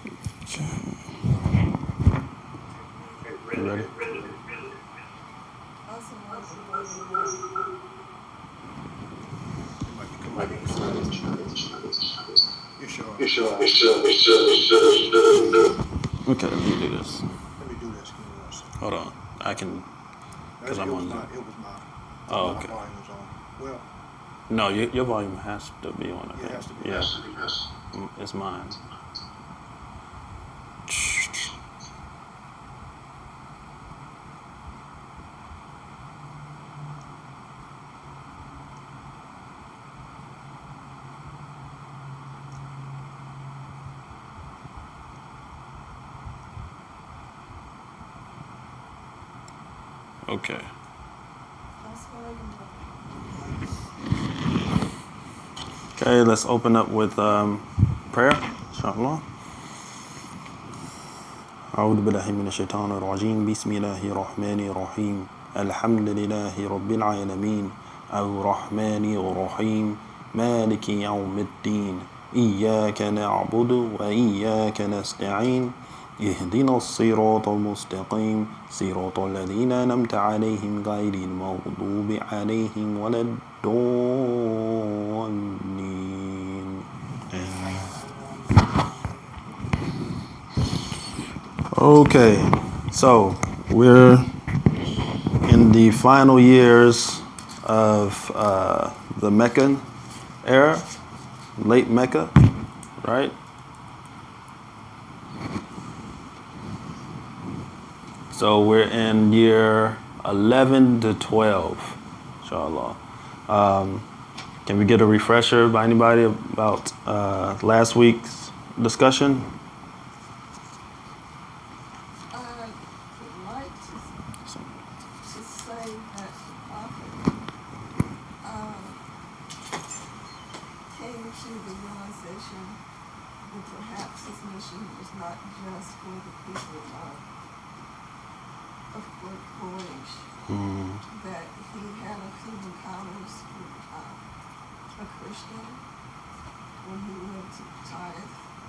You ready? You sure? Okay, let me do this. Let me do this. Give me 1 second. Hold on. I can, because I'm on the. It was Oh, my okay. volume was on. Well, No, your volume has to be on, I yeah, it think. has to be. Yeah, it's mine. Okay. Okay, let's open up with prayer. Inshallah. أعوذ بالله من الشيطان الرجيم بسم الله الرحمن الرحيم الحمد لله رب العالمين الرحمن الرحيم مالك يوم الدين إياك نعبد وإياك نستعين اهدنا الصراط المستقيم صراط الذين أنعمت عليهم غير المغضوب عليهم ولا الضالين. Okay, so we're in the final years of the Meccan era, late Mecca, right? So we're in year 11 to 12, inshallah. Can we get a refresher by anybody about last week's discussion?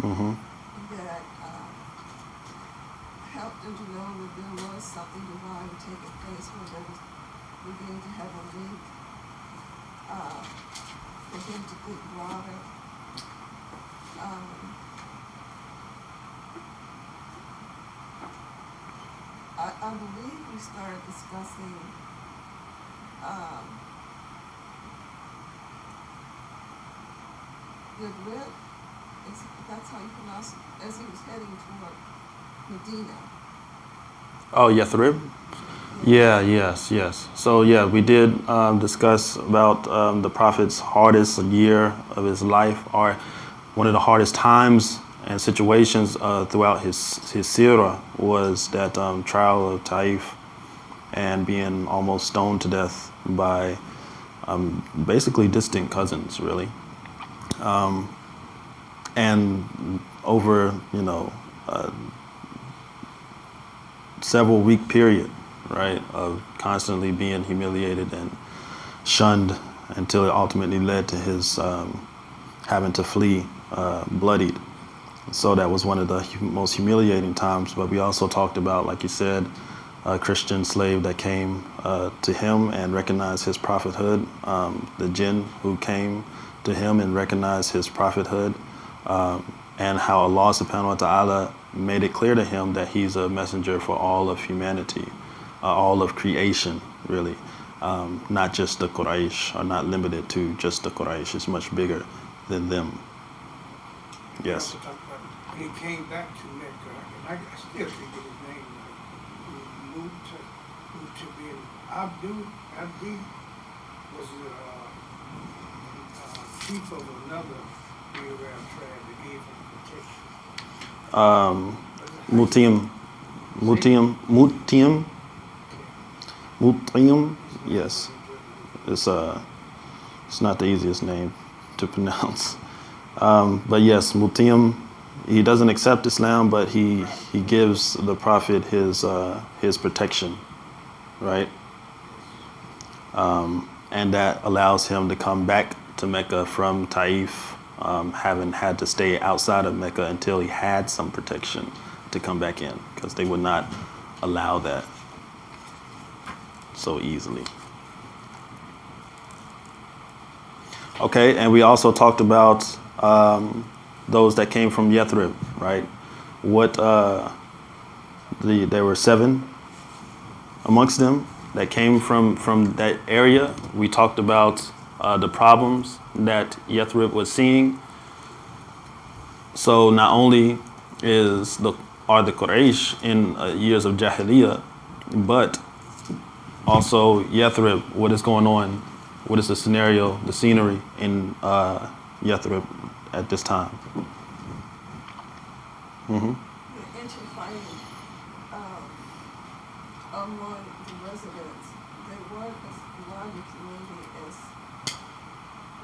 Mm-hmm. Oh, Yathrib? Yeah, yes. So, yeah, we did discuss about the Prophet's hardest year of his life, or one of the hardest times and situations throughout his Seerah was that trial of Taif and being almost stoned to death by basically distant cousins, really. And over, several week period, right, of constantly being humiliated and shunned until it ultimately led to his having to flee bloodied. So that was one of the most humiliating times. But we also talked about, like you said, a Christian slave that came to him and recognized his prophethood, the jinn who came to him and recognized his prophethood, and how Allah subhanahu wa ta'ala made it clear to him that he's a messenger for all of humanity, all of creation, really. Not just the Quraysh, or not limited to just the Quraysh. It's much bigger than them. Yes. When he came back to Mecca, and I still think of his name, bin Abdi was the chief of another Arab tribe that gave him protection. Mutium. Yes, it's not the easiest name to pronounce, but yes, Mutium. He doesn't accept Islam, but he gives the Prophet his protection, right? And that allows him to come back to Mecca from Taif having had to stay outside of Mecca until he had some protection to come back in, because they would not allow that so easily. Okay, and we also talked about those that came from Yathrib, right? There were 7 amongst them that came from that area. We talked about the problems that Yathrib was seeing. So not only are the Quraysh in years of Jahiliyyah, but also Yathrib, what is going on? What is the scenario, the scenery in Yathrib at this time? Mm-hmm. The interfighting among the residents. They weren't as large a community as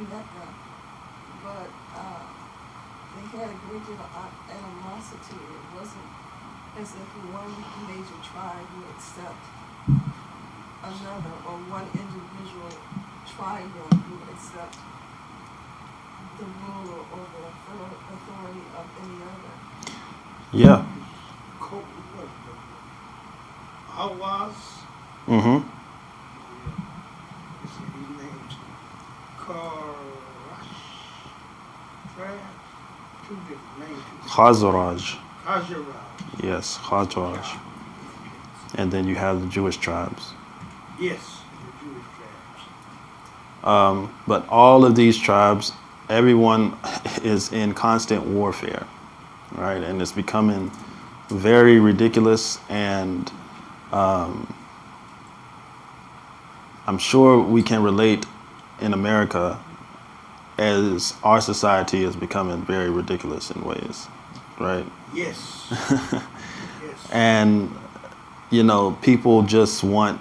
Mecca, but they had a great deal of animosity. It wasn't as if one major tribe would accept another, or one individual tribe would accept the ruler or the authority of any other. Yeah. Awaz. Mm-hmm. He named Karash. Two different names. Khazraj. Khazaraj. Yes, Khazraj. And then you have the Jewish tribes. Yes, the Jewish tribes. But all of these tribes, everyone is in constant warfare, right? And it's becoming very ridiculous, and I'm sure we can relate in America as our society is becoming very ridiculous in ways, right? Yes. Yes. And, people just want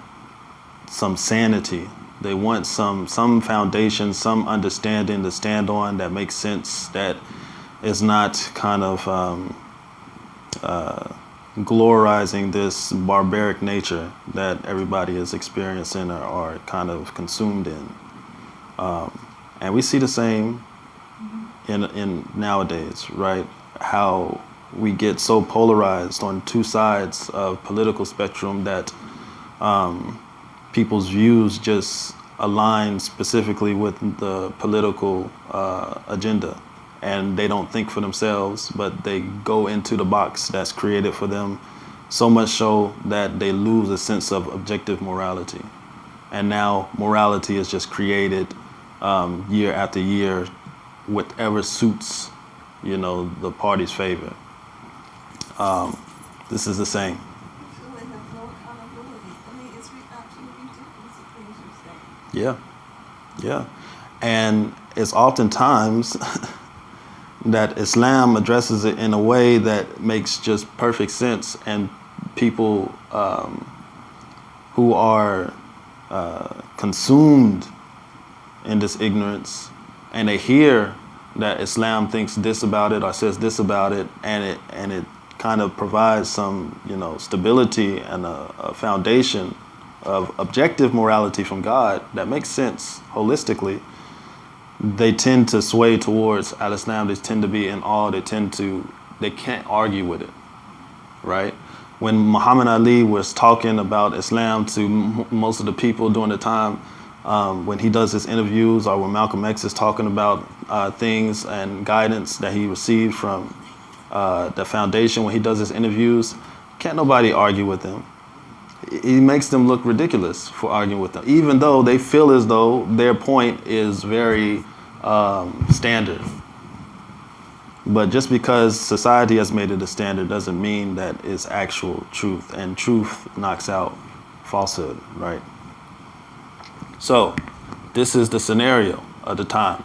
some sanity. They want some foundation, some understanding to stand on that makes sense, that is not kind of glorizing this barbaric nature that everybody is experiencing or kind of consumed in. And we see the same in nowadays, right? How we get so polarized on two sides of political spectrum that people's views just align specifically with the political agenda, and they don't think for themselves, but they go into the box that's created for them, so much so that they lose a sense of objective morality. And now morality is just created year after year, whatever suits, the party's favor. This is the same. I feel they have no accountability. I mean, it's absolutely ridiculous the things you're saying. Yeah. And it's oftentimes that Islam addresses it in a way that makes just perfect sense, and people who are consumed in this ignorance, and they hear that Islam thinks this about it or says this about it, and it kind of provides some stability and a foundation of objective morality from God that makes sense holistically, they tend to sway towards al-Islam. They tend to be in awe. They can't argue with it, right? When Muhammad Ali was talking about Islam to most of the people during the time, when he does his interviews, or when Malcolm X is talking about things and guidance that he received from the foundation, when he does his interviews, can't nobody argue with him. He makes them look ridiculous for arguing with them, even though they feel as though their point is very standard. But just because society has made it a standard doesn't mean that it's actual truth, and truth knocks out falsehood, right? So this is the scenario of the time,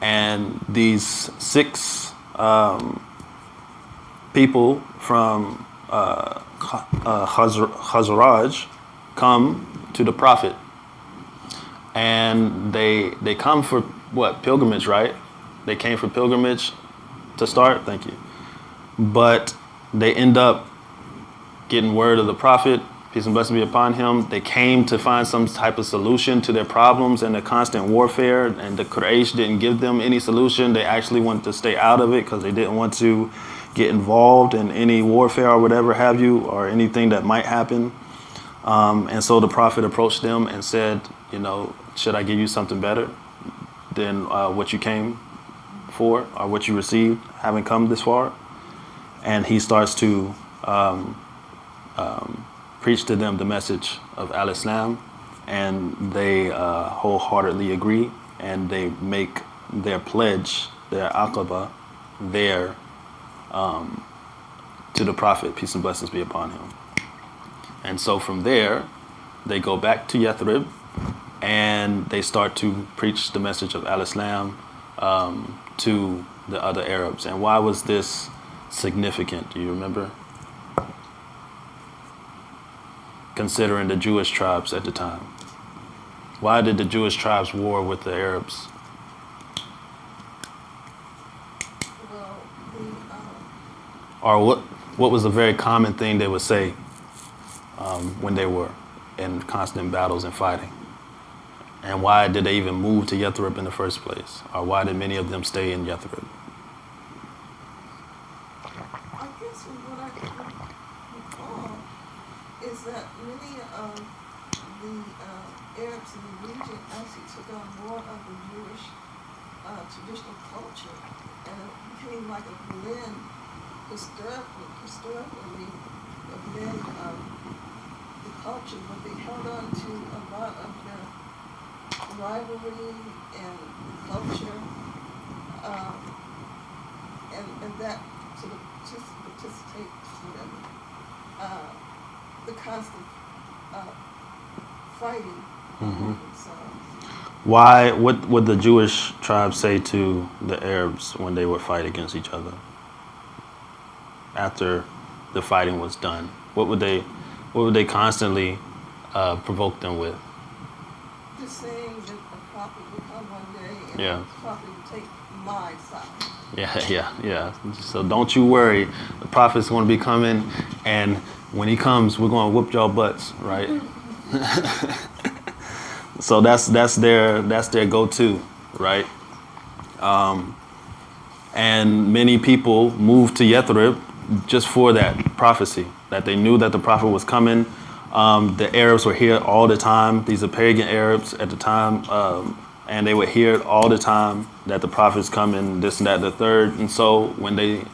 and these 6 people from Khazraj come to the Prophet, and they come for what? Pilgrimage, right? They came for pilgrimage to start. Thank you. But they end up getting word of the Prophet, peace and blessing be upon him, they came to find some type of solution to their problems and the constant warfare, and the Quraysh didn't give them any solution. They actually wanted to stay out of it because they didn't want to get involved in any warfare or whatever have you, or anything that might happen. And so the Prophet approached them and said, should I give you something better than what you came for, or what you received, having come this far? And he starts to preach to them the message of Al-Islam, and they wholeheartedly agree, and they make their pledge, their aqaba, there to the Prophet, peace and blessings be upon him. And so from there, they go back to Yathrib, and they start to preach the message of Al-Islam to the other Arabs. And why was this significant? Do you remember? Considering the Jewish tribes at the time. Why did the Jewish tribes war with the Arabs? Well, Or what was a very common thing they would say when they were in constant battles and fighting? And why did they even move to Yathrib in the first place? Or why did many of them stay in Yathrib? I guess what I can recall is that many of the Arabs in the region actually took on more of the Jewish traditional culture, and it became like a blend, historically, a blend of the culture, but they held on to a lot of their rivalry and culture, and that sort of participate, whatever, the constant fighting. So, Why? What would the Jewish tribes say to the Arabs when they would fight against each other? After the fighting was done, what would they constantly provoke them with? just saying that a prophet will come one day and Yeah. the prophet will take my side. Yeah. So don't you worry, the prophet's going to be coming, and when he comes, we're going to whoop y'all butts, right? So that's their go-to, right? And many people moved to Yathrib just for that prophecy, that they knew that the prophet was coming. The Arabs were here all the time. These are pagan Arabs at the time, and they would hear it all the time that the prophet's coming, this and that, the third. And so when they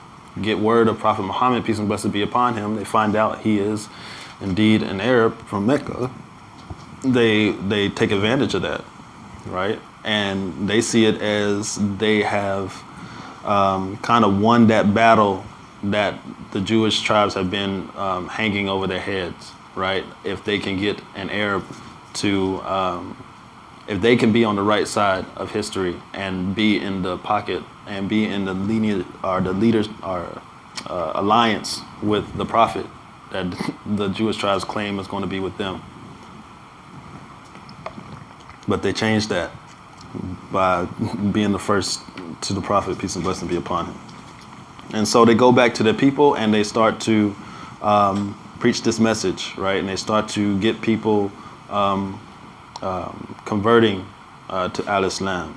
get word of Prophet Muhammad, peace and blessings be upon him, they find out he is indeed an Arab from Mecca. They take advantage of that, right? And they see it as they have kind of won that battle that the Jewish tribes have been hanging over their heads, right? If they can get an Arab to, if they can be on the right side of history and be in the pocket and be in the lineage or the leaders or alliance with the prophet that the Jewish tribes claim is going to be with them. But they changed that by being the first to the prophet, peace and blessing be upon him. And so they go back to their people and they start to preach this message, right? And they start to get people converting to Al-Islam.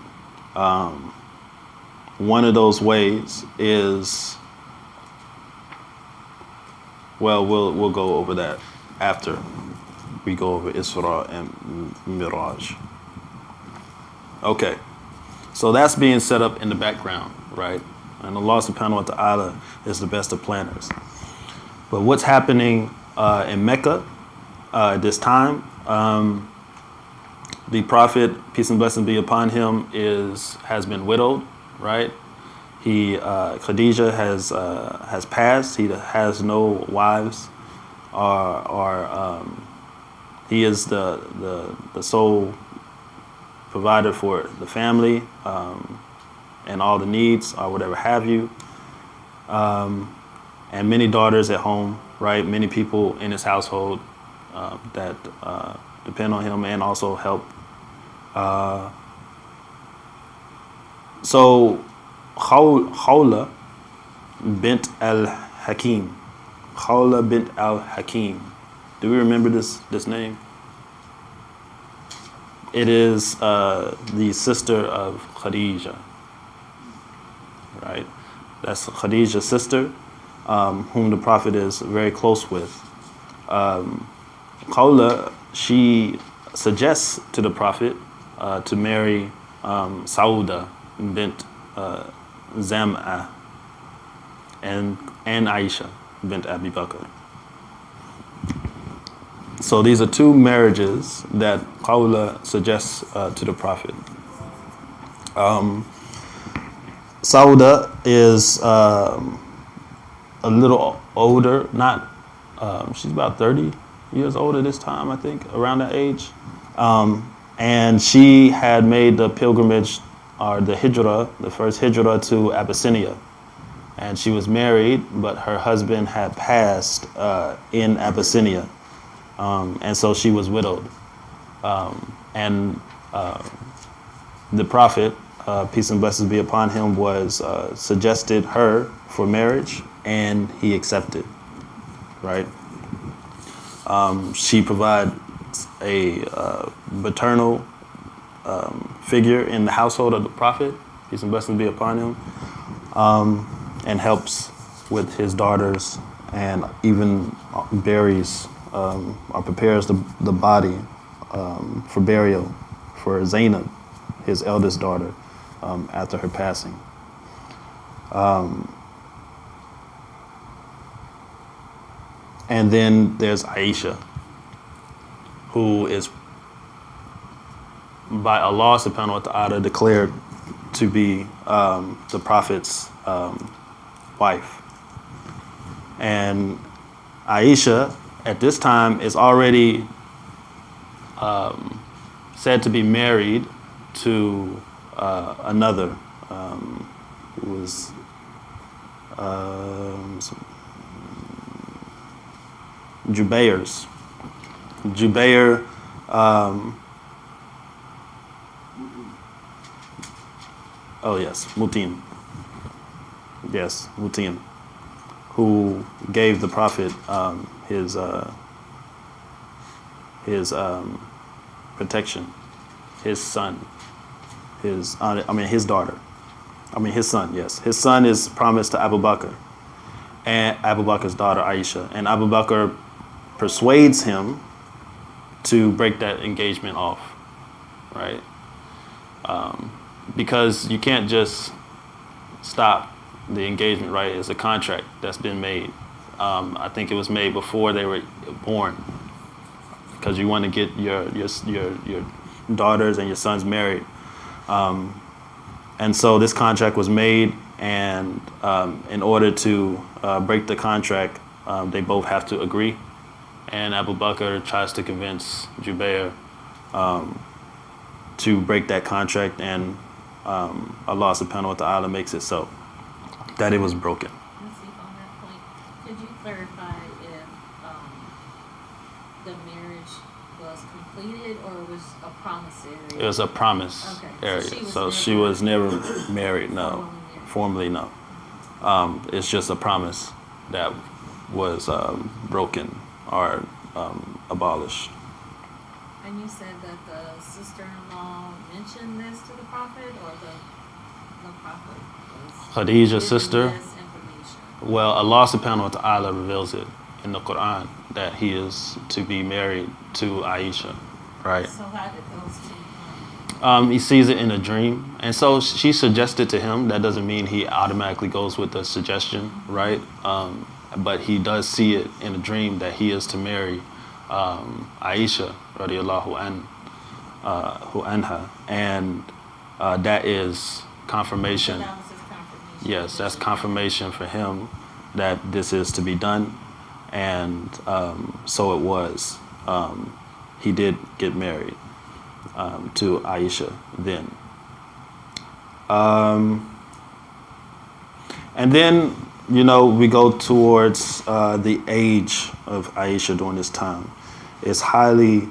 One of those ways is, well, we'll go over that after we go over Isra and Miraj. Okay, so that's being set up in the background, right? And Allah subhanahu wa ta'ala is the best of planners. But what's happening in Mecca at this time, the Prophet, peace and blessings be upon him, has been widowed, right? Khadija has passed. He has no wives, or he is the sole provider for the family and all the needs or whatever have you. And many daughters at home, right? Many people in his household that depend on him and also help. So Khawla bint al-Hakim. Khawla bint al-Hakim Do we remember this name? It is the sister of Khadija, right? That's Khadija's sister, whom the Prophet is very close with. Khawla, she suggests to the Prophet to marry Sauda bint Zam'a and Aisha bint Abi Bakr. So these are two marriages that Khawla suggests to the Prophet. Sauda is a little older, not, she's about 30 years old at this time, I think, around that age. And she had made the pilgrimage, or the hijrah, the first hijrah to Abyssinia. And she was married, but her husband had passed in Abyssinia. And so she was widowed. And the Prophet, peace and blessings be upon him, was suggested her for marriage, and he accepted, right? She provided a maternal figure in the household of the Prophet, peace and blessings be upon him, and helps with his daughters, and even buries or prepares the body for burial for Zainab, his eldest daughter, after her passing. And then there's Aisha, who is by Allah subhanahu wa ta'ala declared to be the Prophet's wife. And Aisha at this time is already said to be married to another who was Jubair, Mutim. Yes, Mutim, who gave the Prophet his protection, his son, his daughter. His son, yes. His son is promised to Abu Bakr, and Abu Bakr's daughter Aisha. And Abu Bakr persuades him to break that engagement off, right? Because you can't just stop the engagement, right? It's a contract that's been made. I think it was made before they were born, because you want to get your daughters and your sons married. And so this contract was made, and in order to break the contract, they both have to agree. And Abu Bakr tries to convince Jubair to break that contract, and Allah subhanahu wa ta'ala makes it so that it was broken. Nasif, on that point, could you clarify if the marriage was completed or was a promissory? It was a promise area. So she was never married, no. Formally, no. It's just a promise that was broken or abolished. And you said that the sister-in-law mentioned this to the Prophet, or the Prophet was Khadija's given sister. this information? Well, Allah subhanahu wa ta'ala reveals it in the Quran that he is to be married to Aisha, right? So how did those two He sees it in a dream, and so she suggested to him. That doesn't mean he automatically goes with the suggestion, right? But he does see it in a dream that he is to marry Aisha radiallahu anha, and that is confirmation. that was his confirmation? Yes, that's confirmation for him that this is to be done, and so it was. He did get married to Aisha then. And then, we go towards the age of Aisha during this time. It's highly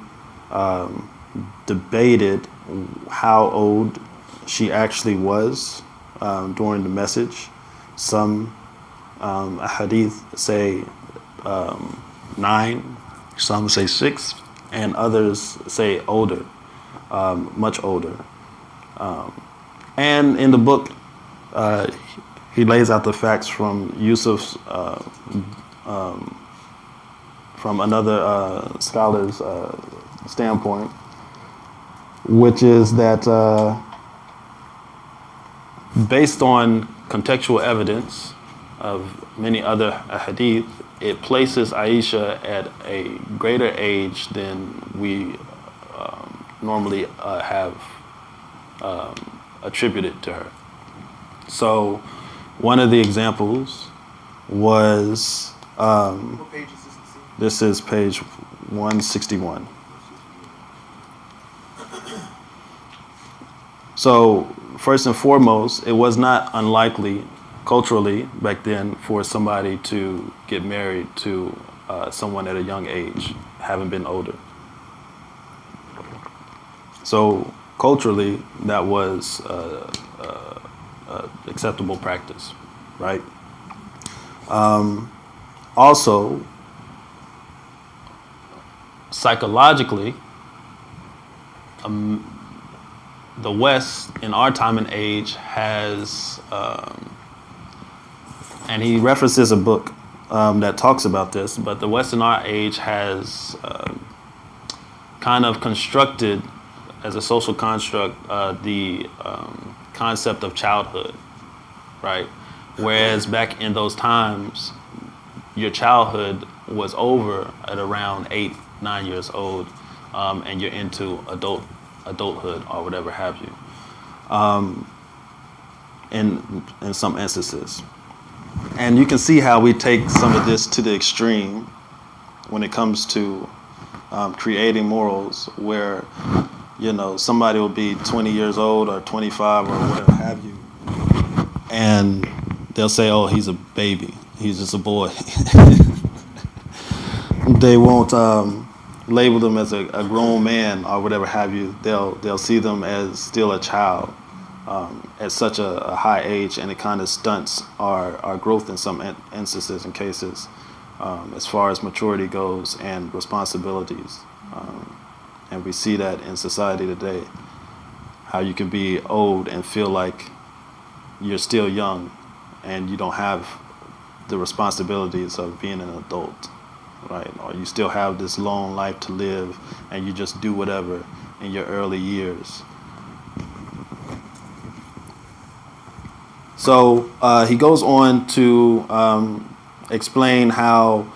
debated how old she actually was during the message. Some hadith say 9, Some say 6, and others say older, much older. And in the book, he lays out the facts from Yusuf's, from another scholar's standpoint, which is that based on contextual evidence of many other hadith, it places Aisha at a greater age than we normally have attributed to her. So one of the examples was, What page is this? this is page 161. So first and foremost, it was not unlikely culturally back then for somebody to get married to someone at a young age, having been older. So culturally, that was acceptable practice, right? Also, psychologically, the West in our time and age has, and he references a book that talks about this, but the West in our age has kind of constructed as a social construct the concept of childhood, right? Whereas back in those times, your childhood was over at around 8, 9 years old, and you're into adulthood or whatever have you, in some instances. And you can see how we take some of this to the extreme when it comes to creating morals where, you know, somebody will be 20 years old or 25 or whatever have you, and they'll say, oh, he's a baby, he's just a boy. They won't label them as a grown man or whatever have you. They'll see them as still a child at such a high age, and it kind of stunts our growth in some instances and cases as far as maturity goes and responsibilities. And we see that in society today, how you can be old and feel like you're still young and you don't have the responsibilities of being an adult, right? Or you still have this long life to live and you just do whatever in your early years. So he goes on to explain how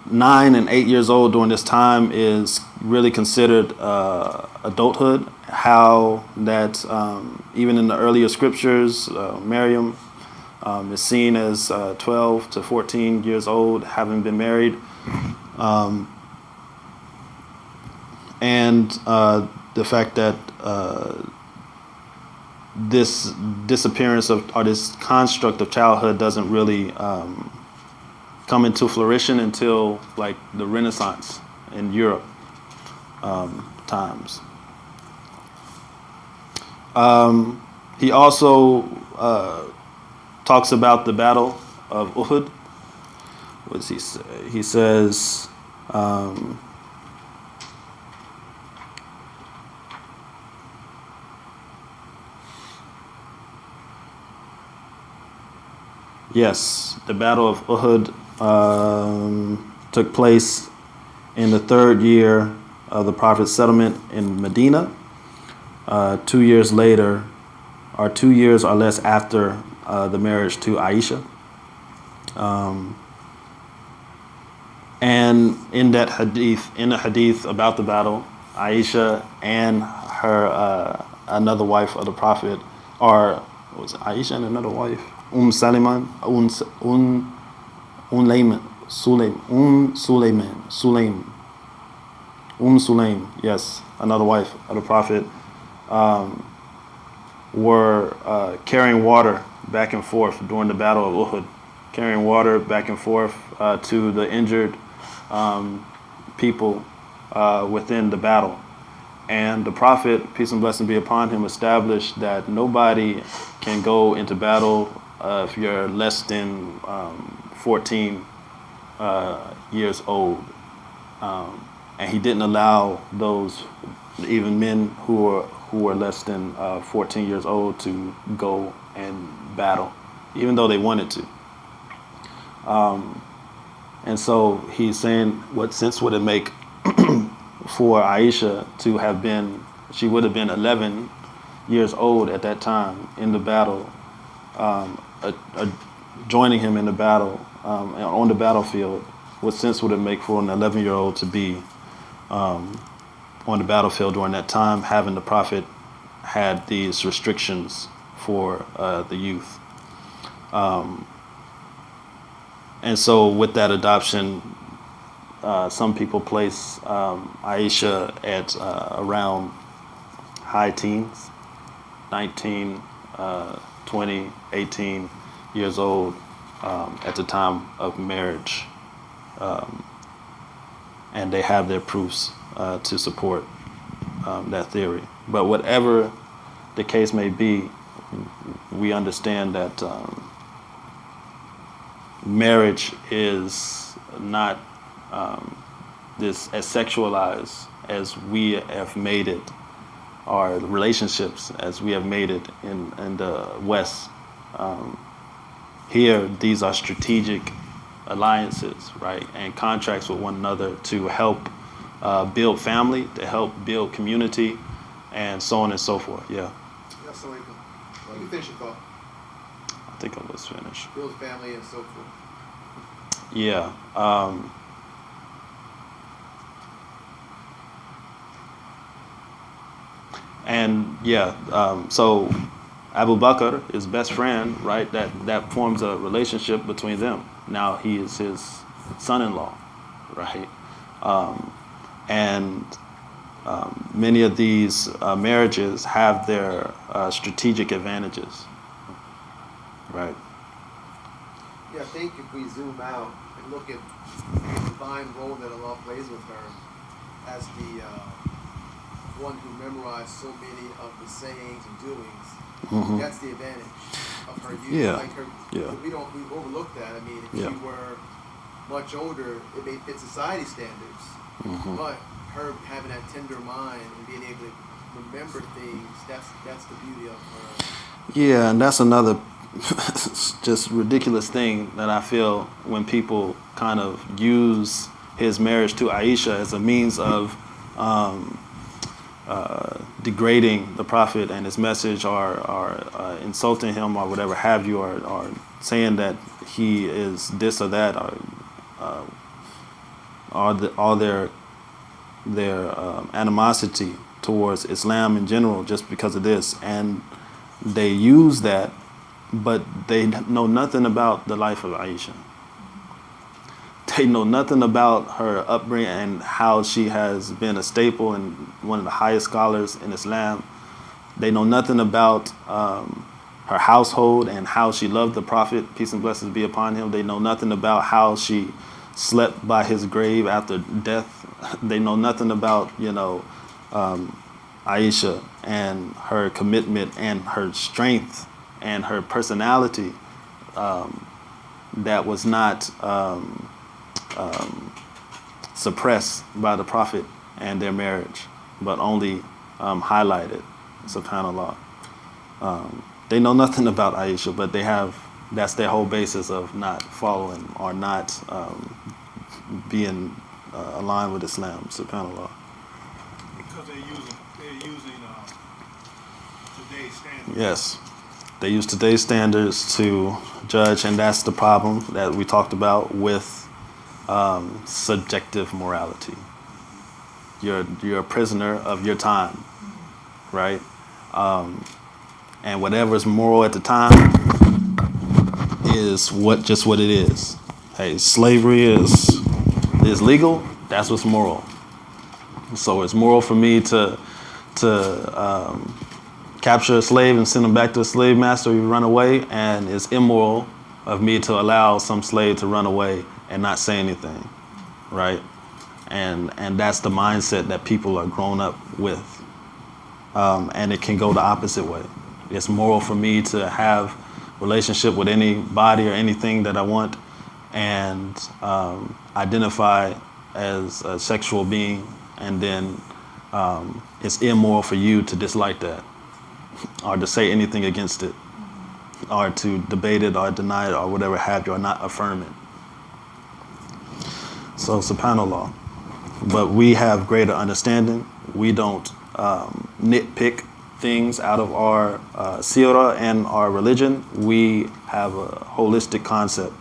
9 and 8 years old during this time is really considered adulthood. How that even in the earlier scriptures, Miriam is seen as 12 to 14 years old, having been married, and the fact that this disappearance of, or this construct of childhood doesn't really come into fruition until like the Renaissance in Europe times. He also talks about the Battle of Uhud. What does he say? He says, yes, the Battle of Uhud took place in the 3rd year of the Prophet's settlement in Medina. 2 years later, or 2 years or less after the marriage to Aisha. And in that hadith, in the hadith about the battle, Aisha and her another wife of the Prophet, or was it Aisha and another wife? Sulaim, yes, another wife of the Prophet, were carrying water back and forth during the Battle of Uhud, carrying water back and forth to the injured people within the battle. And the Prophet, peace and blessing be upon him, established that nobody can go into battle if you're less than 14 years old, and he didn't allow those, even men who were less than 14 years old, to go and battle, even though they wanted to. And so he's saying, what sense would it make for Aisha to have been, she would have been 11 years old at that time in the battle, joining him in the battle, on the battlefield. What sense would it make for an 11-year-old to be on the battlefield during that time, having the Prophet had these restrictions for the youth? And so with that adoption, some people place Aisha at around high teens, 19, 20, 18 years old at the time of marriage. And they have their proofs to support that theory. But whatever the case may be, we understand that marriage is not this as sexualized as we have made it, or relationships as we have made it in the West. Here, these are strategic alliances, right, and contracts with one another to help build family, to help build community, and so on and so forth. Yeah, Yeah, so you can finish your thought. I think I was finished. Build family and so forth. Yeah. And yeah, so Abu Bakr, his best friend, right, that forms a relationship between them. Now he is his son-in-law, right? And many of these marriages have their strategic advantages, right? Yeah, I think if we zoom out and look at the divine role that Allah plays with her as the one who memorized so many of the sayings and doings, that's the advantage of her youth. Yeah. Like her, we overlook that. I mean, if she were much older, it may fit society standards, but her having that tender mind and being able to remember things, that's the beauty of her. Yeah, and that's another just ridiculous thing that I feel when people kind of use his marriage to Aisha as a means of degrading the Prophet and his message, or insulting him, or whatever have you, or saying that he is this or that, or all their animosity towards Islam in general just because of this. And they use that, but they know nothing about the life of Aisha. They know nothing about her upbringing and how she has been a staple and one of the highest scholars in Islam. They know nothing about her household and how she loved the Prophet, peace and blessings be upon him. They know nothing about how she slept by his grave after death. They know nothing about, Aisha and her commitment and her strength and her personality that was not suppressed by the Prophet and their marriage, but only highlighted, subhanAllah. They know nothing about Aisha, but that's their whole basis of not following or not being aligned with Islam, subhanAllah. Because they're using today's standards. Yes, they use today's standards to judge, and that's the problem that we talked about with subjective morality. You're a prisoner of your time, right? And whatever's moral at the time is what it is. Hey, slavery is legal. That's what's moral. So it's moral for me to capture a slave and send him back to a slave master. You run away, and it's immoral of me to allow some slave to run away and not say anything, right? And that's the mindset that people are grown up with, and it can go the opposite way. It's moral for me to have relationship with anybody or anything that I want, and identify as a sexual being, and then it's immoral for you to dislike that or to say anything against it or to debate it or deny it or whatever have you, or not affirm it. So subhanAllah. But we have greater understanding. We don't nitpick things out of our seerah and our religion. We have a holistic concept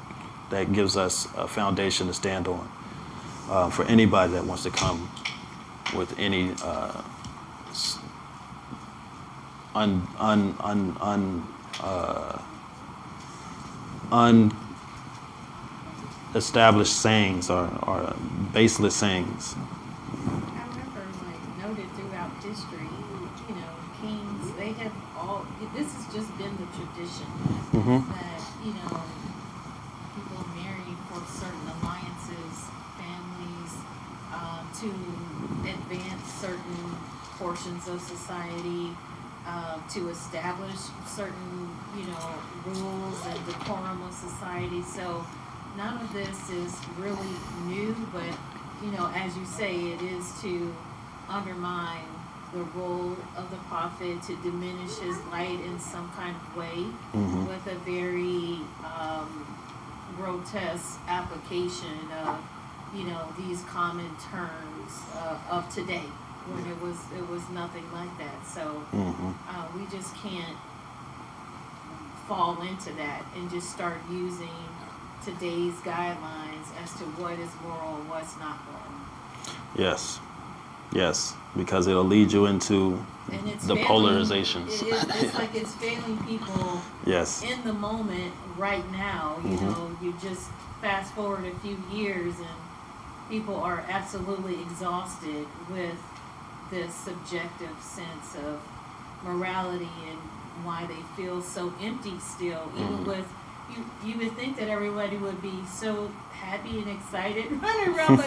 that gives us a foundation to stand on for anybody that wants to come with any unestablished sayings or baseless sayings. I remember, like, noted throughout history, you know, kings, they have all, this has just been the tradition that, you know, people marry for certain alliances, families, to advance certain portions of society, to establish certain, you know, rules and decorum of society. So none of this is really new, but, you know, as you say, it is to undermine the role of the prophet, to diminish his light in some kind of way with a very grotesque application of, you know, these common terms of today, when it was nothing like that. So we just can't fall into that and just start using today's guidelines as to what is moral and what's not moral. Yes, because it'll lead you into And it's the failing, polarizations. It's like it's failing people Yes. in the moment right now. You know, you just fast forward a few years and people are absolutely exhausted with this subjective sense of morality and why they feel so empty still, even with you would think that everybody would be so happy and excited running around, but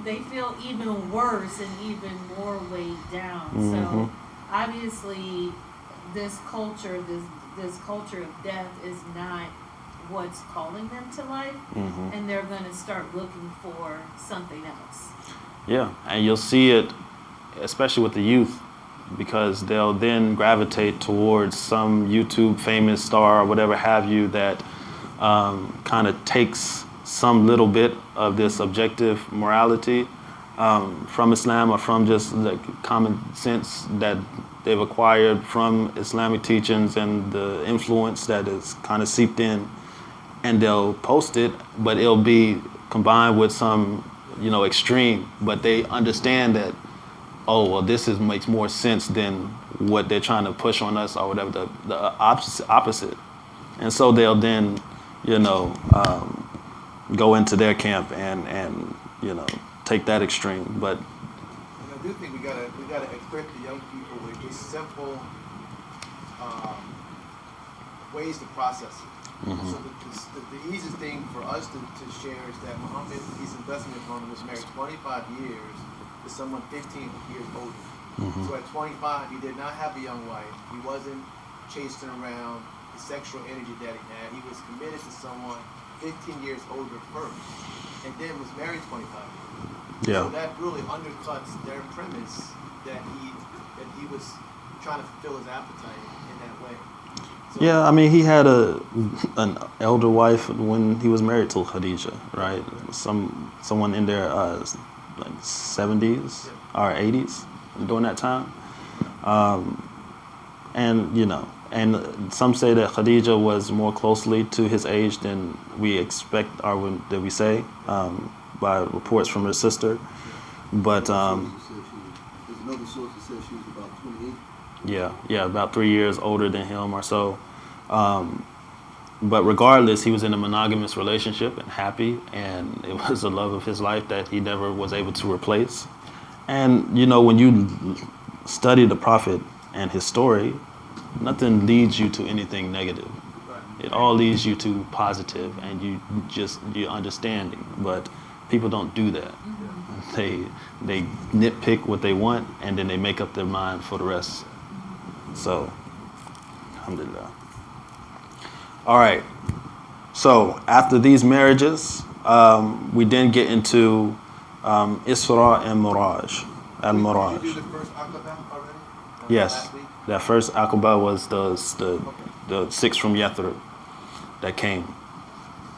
they feel even worse and even more weighed down. So obviously this culture of death is not what's calling them to life, and they're going to start looking for something else. Yeah, and you'll see it especially with the youth, because they'll then gravitate towards some YouTube famous star or whatever have you that kind of takes some little bit of this objective morality from Islam, or from just the common sense that they've acquired from Islamic teachings and the influence that is kind of seeped in, and they'll post it, but it'll be combined with some, you know, extreme, but they understand that, oh, well, makes more sense than what they're trying to push on us or whatever, the opposite. And so they'll then, you know, go into their camp and you know, take that extreme. But And I do think we gotta equip the young people with just simple ways to process it. So the easiest thing for us to share is that Muhammad, peace and blessing upon him, was married 25 years to someone 15 years older. So at 25, he did not have a young wife. He wasn't chasing around the sexual energy that he had. He was committed to someone 15 years older first, and then was married 25 years. yeah, So that really undercuts their premise that he was trying to fulfill his appetite in that way. So, yeah. I mean, he had an elder wife when he was married to Khadija, right? Someone in their like 70s or 80s during that time, and you know. And some say that Khadija was more closely to his age than we expect, or that we say, by reports from her sister. But There's another source that says she was about 28. yeah, about 3 years older than him or so. But regardless, he was in a monogamous relationship and happy, and it was the love of his life that he never was able to replace. And you know, when you study the Prophet and his story, nothing leads you to anything negative. It all leads you to positive, and you're understanding. But people don't do that. They nitpick what they want, and then they make up their mind for the rest. So, alhamdulillah. All right. So after these marriages, we then get into Isra and Miraj. Al-Miraj. Did you do the first Aqaba already? Yes, Last week? that first Aqaba was the six from Yathrib that came.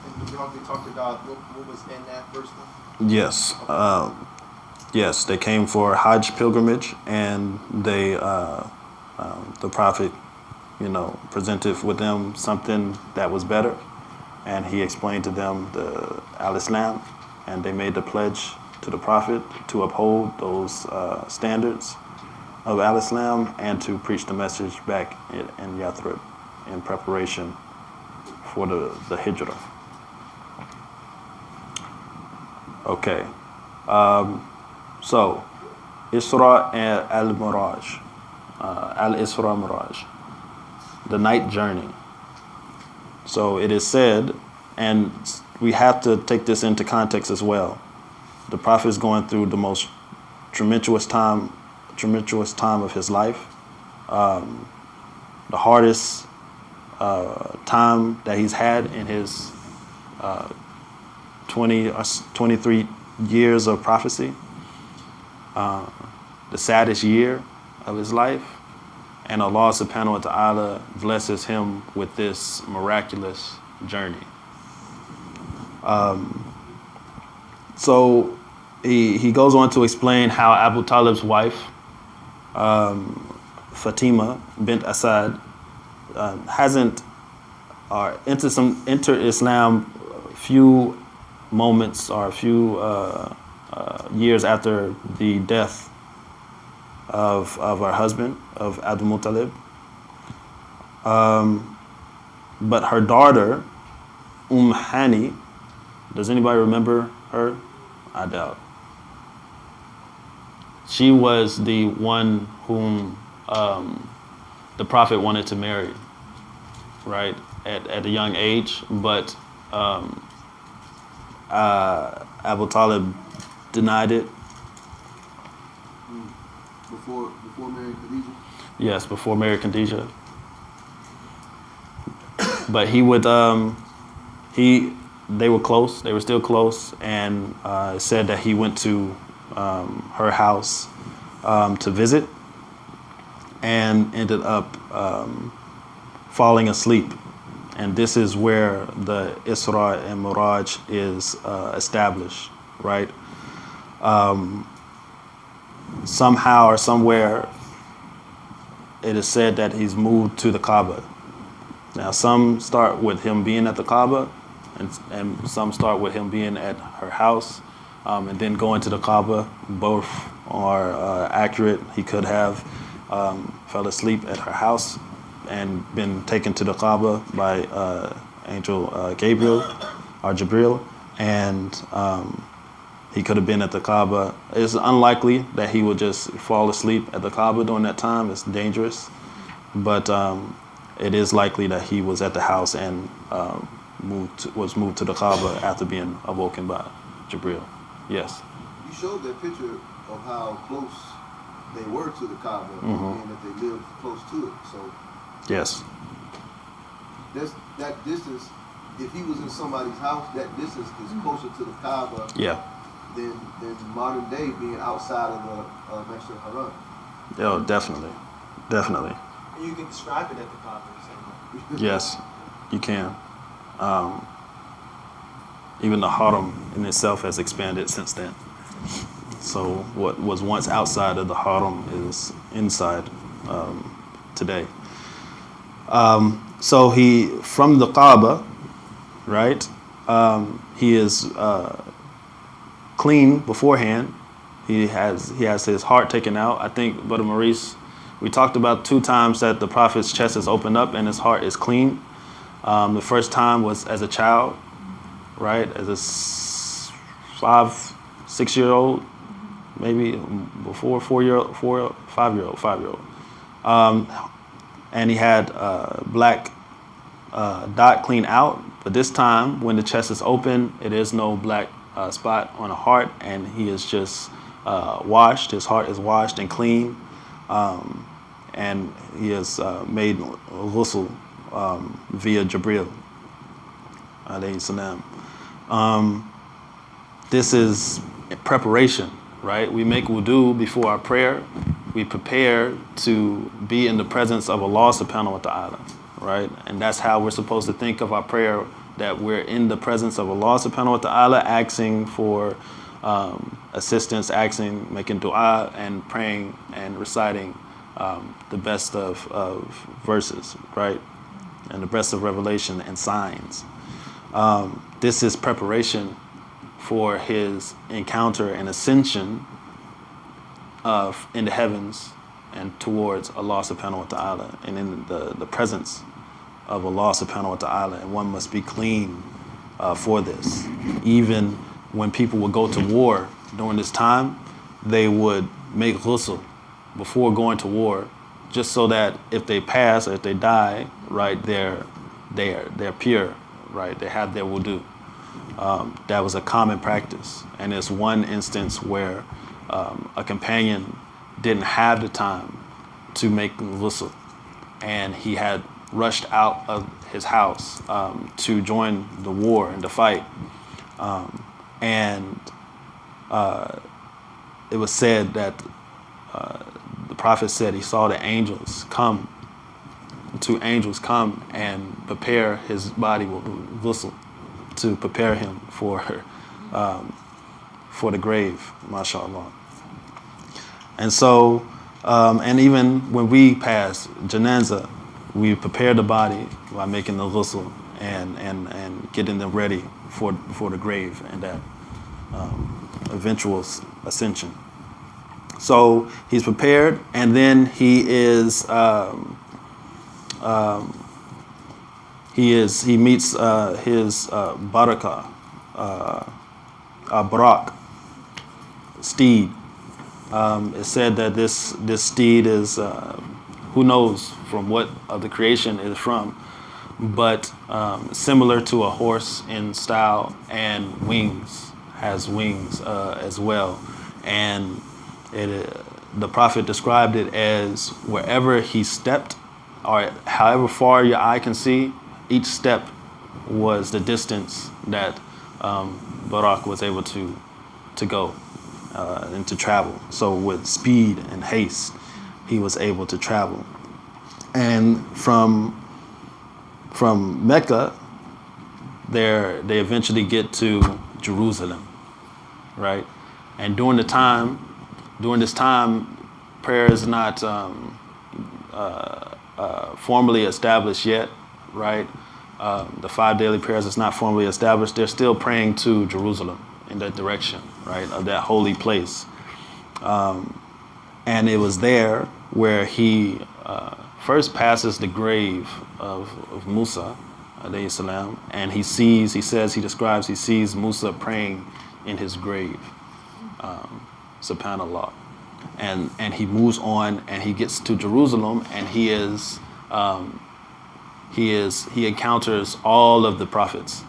And we talked about what was in that first one? Yes, yes, they came for Hajj pilgrimage, and they the Prophet, presented with them something that was better, and he explained to them the Al-Islam, and they made the pledge to the Prophet to uphold those standards of Al-Islam and to preach the message back in Yathrib in preparation for the Hijrah. Okay, so Isra and Al-Miraj, Al-Isra Miraj, the night journey. So it is said, and we have to take this into context as well. The Prophet is going through the most tumultuous time of his life, the hardest time that he's had in his 23 years of prophecy, the saddest year of his life, and Allah subhanahu wa ta'ala blesses him with this miraculous journey. So he goes on to explain how Abu Talib's wife, Fatima bint Asad, hasn't entered Islam few moments or a few years after the death of her husband, of Abdul Muttalib. But her daughter, Hani, does anybody remember her? I doubt. She was the one whom the Prophet wanted to marry, right, at a young age, but Abu Talib denied it. Before marrying Khadijah? Yes, before marrying Khadijah. But he would, they were close, they were still close, and it said that he went to her house to visit and ended up falling asleep. And this is where the Isra and Miraj is established, right? Somehow or somewhere, it is said that he's moved to the Kaaba. Now, some start with him being at the Kaaba, and some start with him being at her house, and then going to the Kaaba. Both are accurate. He could have fell asleep at her house and been taken to the Kaaba by Angel Gabriel or Jibril, and he could have been at the Kaaba. It's unlikely that he would just fall asleep at the Kaaba during that time. It's dangerous, but it is likely that he was at the house and was moved to the Kaaba after being awoken by Jibril. Yes. You showed that picture of how close they were to the Kaaba, and that they lived close to it. So Yes. that distance, if he was in somebody's house, that distance is closer to the Kaaba Yeah. than modern day being outside of the Masjid Haram. Oh, definitely. Definitely. And you can describe it at the Kaaba the same way. Yes, you can. Even the Haram in itself has expanded since then. So what was once outside of the Haram is inside today. So he, from the Kaaba, right, he is clean beforehand. He has his heart taken out. I think, Brother Maurice, we talked about 2 times that the Prophet's chest is opened up and his heart is clean. The first time was as a child, right, as a 5, 6-year-old, maybe before 5-year-old. And he had black dot clean out, but this time when the chest is open, it is no black spot on the heart, and he is just washed. His heart is washed and clean, and he has made ghusl via Jibril. alayhi salam. This is preparation, right? We make wudu before our prayer. We prepare to be in the presence of Allah subhanahu wa ta'ala, right? And that's how we're supposed to think of our prayer, that we're in the presence of Allah subhanahu wa ta'ala, asking for assistance, making dua, and praying and reciting the best of verses, right? And the best of revelation and signs. This is preparation for his encounter and ascension in the heavens and towards Allah subhanahu wa ta'ala, and in the presence of Allah subhanahu wa ta'ala. And one must be clean for this. Even when people would go to war during this time, they would make ghusl before going to war, just so that if they pass or if they die, right, they're pure, right? They have their wudu. That was a common practice. And there's one instance where a companion didn't have the time to make ghusl, and he had rushed out of his house to join the war and the fight. And it was said that the Prophet said he saw the two angels come and prepare his body with ghusl, to prepare him for the grave, mashallah. And so, and even when we pass janazah, we prepare the body by making the ghusl and getting them ready for the grave and that eventual ascension. So he's prepared, and then he meets his barakah, Barak steed. It's said that this steed is who knows from what of the creation it is from, but similar to a horse in style, and has wings as well. And the Prophet described it as wherever he stepped, or however far your eye can see, each step was the distance that Barak was able to go and to travel. So with speed and haste, he was able to travel. And from Mecca, they eventually get to Jerusalem, right? And during this time, prayer is not formally established yet, right? The 5 daily prayers is not formally established. They're still praying to Jerusalem in that direction, right, of that holy place. And it was there where he first passes the grave of Musa, alayhi salam, and he sees Musa praying in his grave, subhanallah. And he moves on, and he gets to Jerusalem, and he encounters all of the prophets.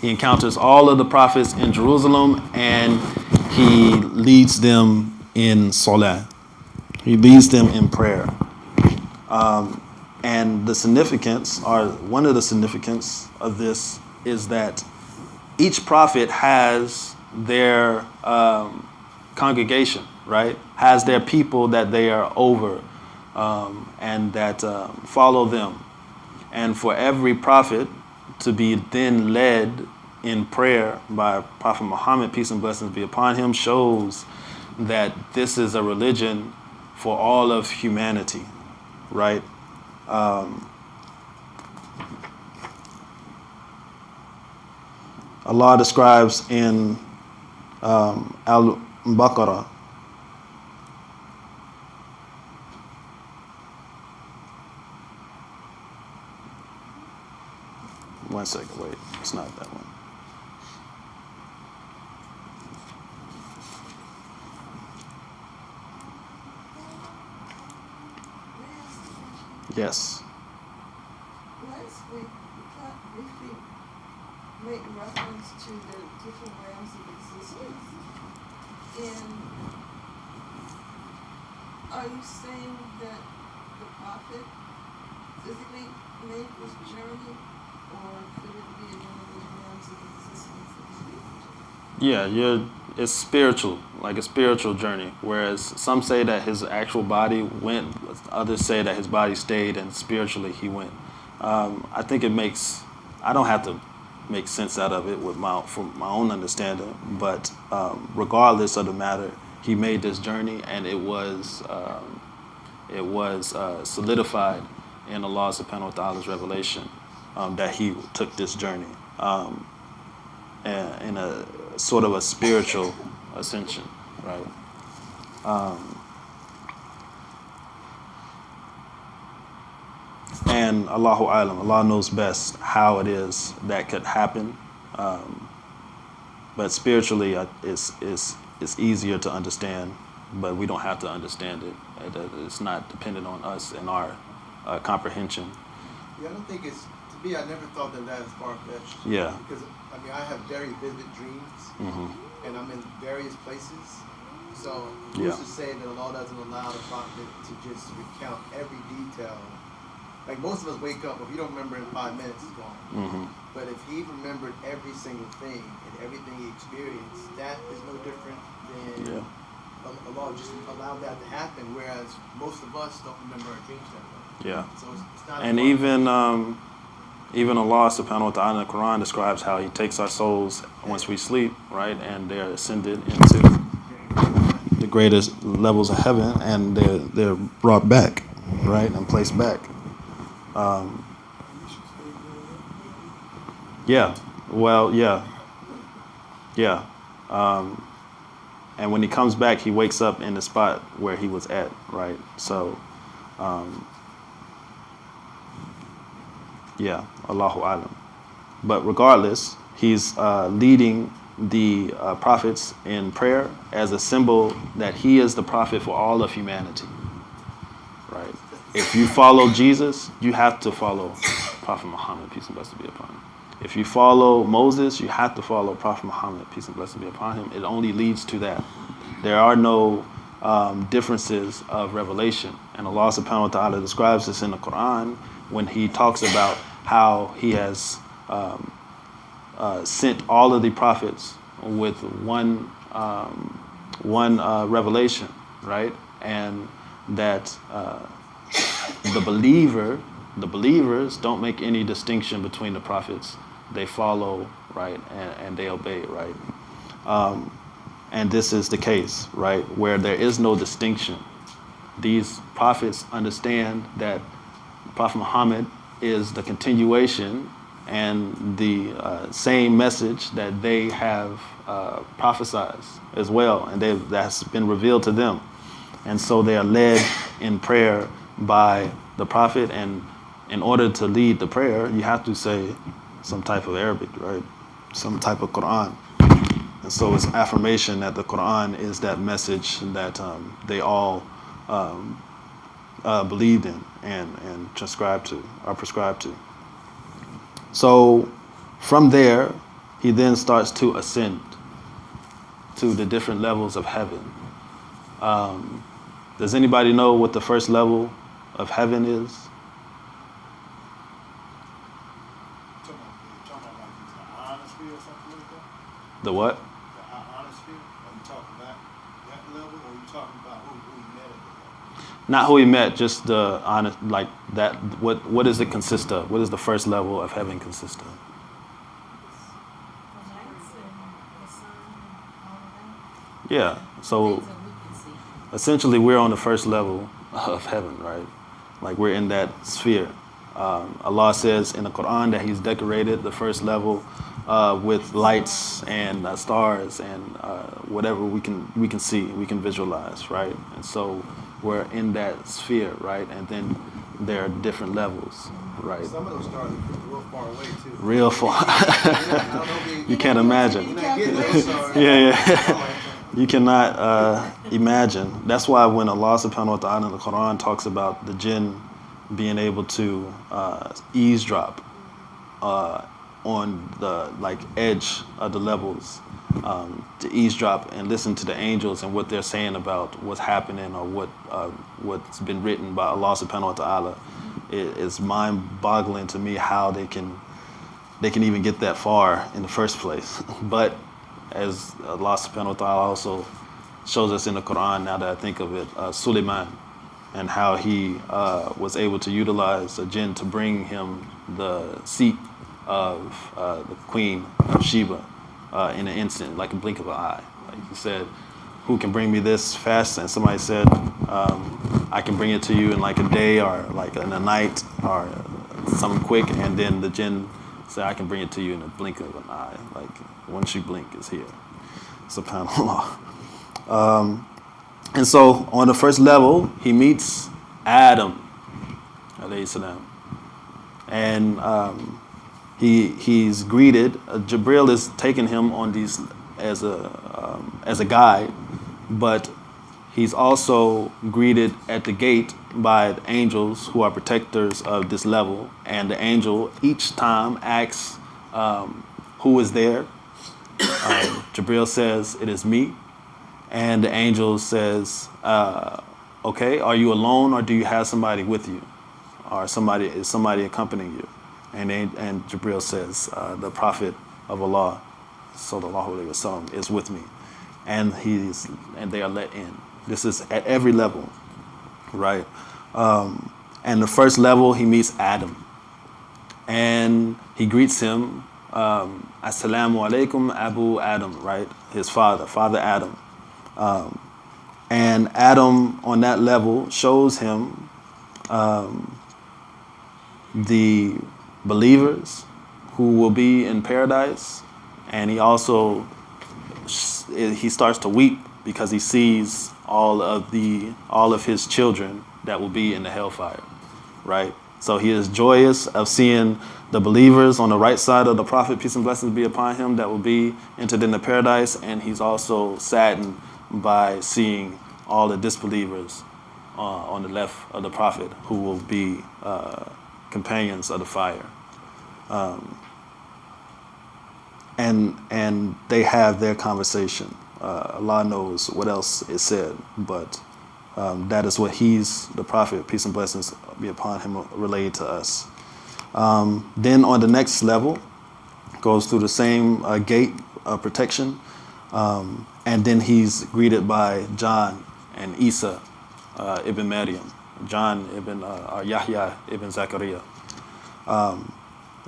He encounters all of the prophets in Jerusalem, and he leads them in salah. He leads them in prayer. And one of the significance of this is that each prophet has their congregation, right? Has their people that they are over and that follow them. And for every prophet to be then led in prayer by Prophet Muhammad, peace and blessings be upon him, shows that this is a religion for all of humanity, right? Allah describes in Al-Baqarah, one second, wait, it's not that one. Yes. Last week, we briefly made reference to the different realms of existence. And are you saying that the prophet physically made this journey, or could it Yeah, it's spiritual, like a spiritual journey. Whereas some say that his actual body went, others say that his body stayed, and spiritually he went. I think I don't have to make sense out of it from my own understanding, but regardless of the matter, he made this journey, and it was solidified in Allah subhanahu wa ta'ala's revelation that he took this journey in a sort of a spiritual ascension, right? And Allahu Alam, Allah knows best how it is that could happen. But spiritually, it's easier to understand, but we don't have to understand it. It's not dependent on us and our comprehension. Yeah, I don't think it's, to me, I never thought that is far-fetched. Yeah. Because, I mean, I have very vivid dreams, and I'm in various places. So, who's to say that Allah doesn't allow the prophet to just recount every detail? Like, most of us wake up, if you don't remember in 5 minutes, it's gone. But if he remembered every single thing and everything he experienced, that is no different than Allah just allowed that to happen, whereas most of us don't remember our dreams that way. Yeah. So it's not. And even Allah subhanahu wa ta'ala in the Quran describes how he takes our souls once we sleep, right? And they're ascended into the greatest levels of heaven, and they're brought back, right? And placed back. And when he comes back, he wakes up in the spot where he was at, right? So, Allahu Alam. But regardless, he's leading the prophets in prayer as a symbol that he is the prophet for all of humanity, right? If you follow Jesus, you have to follow Prophet Muhammad, peace and blessings be upon him. If you follow Moses, you have to follow Prophet Muhammad, peace and blessings be upon him. It only leads to that. There are no differences of revelation. And Allah subhanahu wa ta'ala describes this in the Quran when he talks about how he has sent all of the prophets with one revelation, right? And that the believers don't make any distinction between the prophets. They follow, right, and they obey, right? And this is the case, right, where there is no distinction. These prophets understand that Prophet Muhammad is the continuation and the same message that they have prophesied as well, and that's been revealed to them. And so they are led in prayer by the prophet, and in order to lead the prayer, you have to say some type of Arabic, right? Some type of Quran. And so it's affirmation that the Quran is that message that they all believed in and are prescribed to. So from there, he then starts to ascend to the different levels of heaven. Does anybody know what the first level of heaven is? The what? The ionosphere? Are you talking about that level, or are you talking about who he met at the level? Not who he met, just the honest, like that. What does it consist of? What does the first level of heaven consist of? Yeah. So essentially, we're on the first level of heaven, right? Like we're in that sphere. Allah says in the Quran that He's decorated the first level with lights and stars and whatever we can see, we can visualize, right? And so we're in that sphere, right? And then there are different levels, right? Some of those stars are real far away too. Real far. You can't imagine. Yeah. You cannot imagine. That's why when Allah subhanahu wa ta'ala in the Quran talks about the jinn being able to eavesdrop on the edge of the levels, to eavesdrop and listen to the angels and what they're saying about what's happening or what's been written by Allah subhanahu wa ta'ala. It's mind-boggling to me how they can even get that far in the first place. But as Allah subhanahu wa ta'ala also shows us in the Quran, now that I think of it, Suleiman, and how he was able to utilize a jinn to bring him the seat of the Queen of Sheba in an instant, like a blink of an eye. Like he said, who can bring me this fast? And somebody said, I can bring it to you in like a day or like in a night or something quick. And then the jinn said, I can bring it to you in a blink of an eye. Like once you blink, it's here. SubhanAllah. And so on the first level, he meets Adam, alayhi salam. And he's greeted. Jibril is taking him on these as a guide, but he's also greeted at the gate by the angels who are protectors of this level. And the angel each time asks who is there. Jibril says, it is me. And the angel says, okay, are you alone or do you have somebody with you? Or is somebody accompanying you? And Jibril says, the Prophet of Allah, sallallahu alaihi wasallam, is with me. And they are let in. This is at every level, right? And the first level, he meets Adam. And he greets him, Assalamu alaikum Abu Adam, right? His Father Adam. And Adam on that level shows him the believers who will be in paradise, and he also he starts to weep because he sees all of his children that will be in the hellfire, right? So he is joyous of seeing the believers on the right side of the Prophet, peace and blessings be upon him, that will be entered into paradise, and he's also saddened by seeing all the disbelievers on the left of the Prophet who will be companions of the fire. And they have their conversation. Allah knows what else is said, but that is what the Prophet, peace and blessings be upon him, relayed to us. Then on the next level, goes through the same gate of protection, and then he's greeted by John and Isa ibn Maryam, John ibn Yahya ibn Zachariah.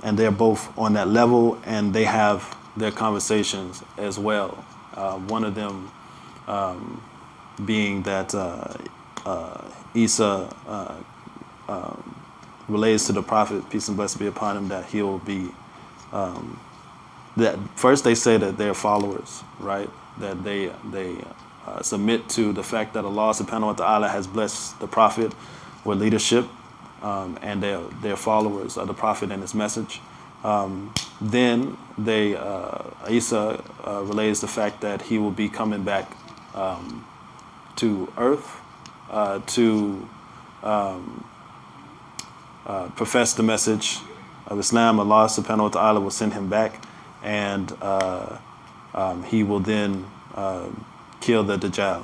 And they're both on that level, and they have their conversations as well. One of them being that Isa relates to the Prophet, peace and blessings be upon him, that he'll be, that first they say that they're followers, right? That they submit to the fact that Allah subhanahu wa ta'ala has blessed the Prophet with leadership, and they're followers of the Prophet and his message. Then Isa relays the fact that he will be coming back to earth to profess the message of Islam. Allah subhanahu wa ta'ala will send him back, and he will then kill the Dajjal,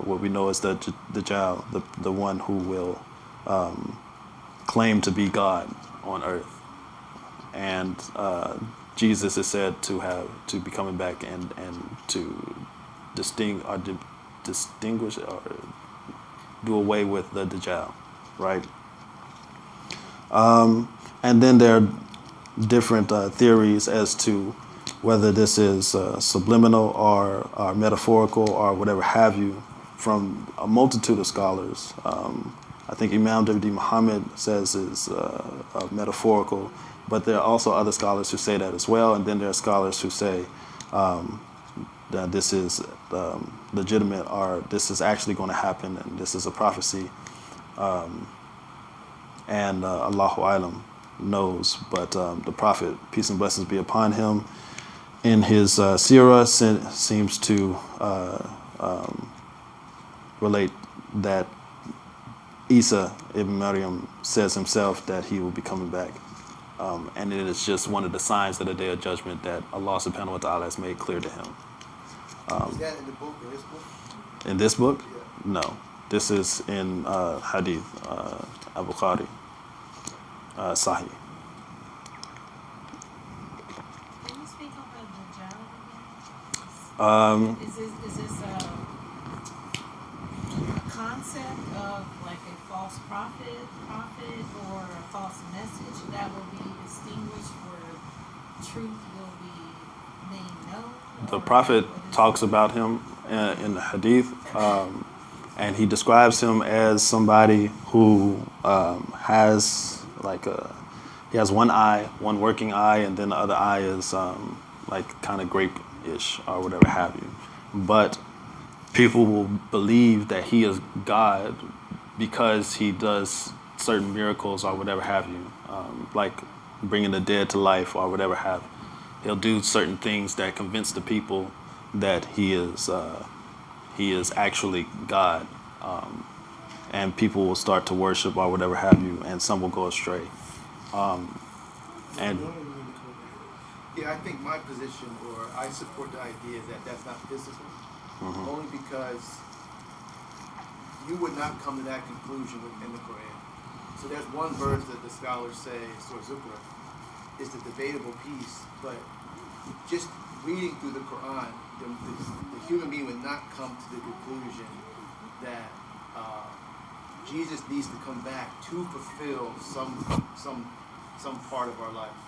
what we know as the Dajjal, the one who will claim to be God on earth. And Jesus is said to be coming back and to distinguish or do away with the Dajjal, right? And then there are different theories as to whether this is subliminal or metaphorical or whatever have you, from a multitude of scholars. I think Imam W.D. Muhammad says is metaphorical, but there are also other scholars who say that as well. And then there are scholars who say that this is legitimate, or this is actually going to happen, and this is a prophecy. And Allahu A'lam knows, but the Prophet, peace and blessings be upon him, in his Seerah seems to relate that Isa ibn Maryam says himself that he will be coming back. And it is just one of the signs of the Day of Judgment that Allah subhanahu wa ta'ala has made clear to him. Is that in the book, in this book? In this book? Yeah. No. This is in Hadith, Al-Bukhari, Sahih. Can you speak on the Dajjal again? Is this a concept of like a false prophet, or a false message that will be distinguished where truth will be made known? The Or prophet what is talks it? about him in the hadith, and he describes him as somebody who has he has one eye, one working eye, and then the other eye is like kind of grape-ish or whatever have you. But people will believe that he is God because he does certain miracles or whatever have you, like bringing the dead to life or whatever have you. He'll do certain things that convince the people that he is actually God, and people will start to worship or whatever have you, and some will go astray. And Yeah, I think my position, or I support the idea that that's not physical, only because you would not come to that conclusion in the Quran. So there's one verse that the scholars say, Surah Zukhruf, is the debatable piece, but just reading through the Quran, the human being would not come to the conclusion that Jesus needs to come back to fulfill some part of our life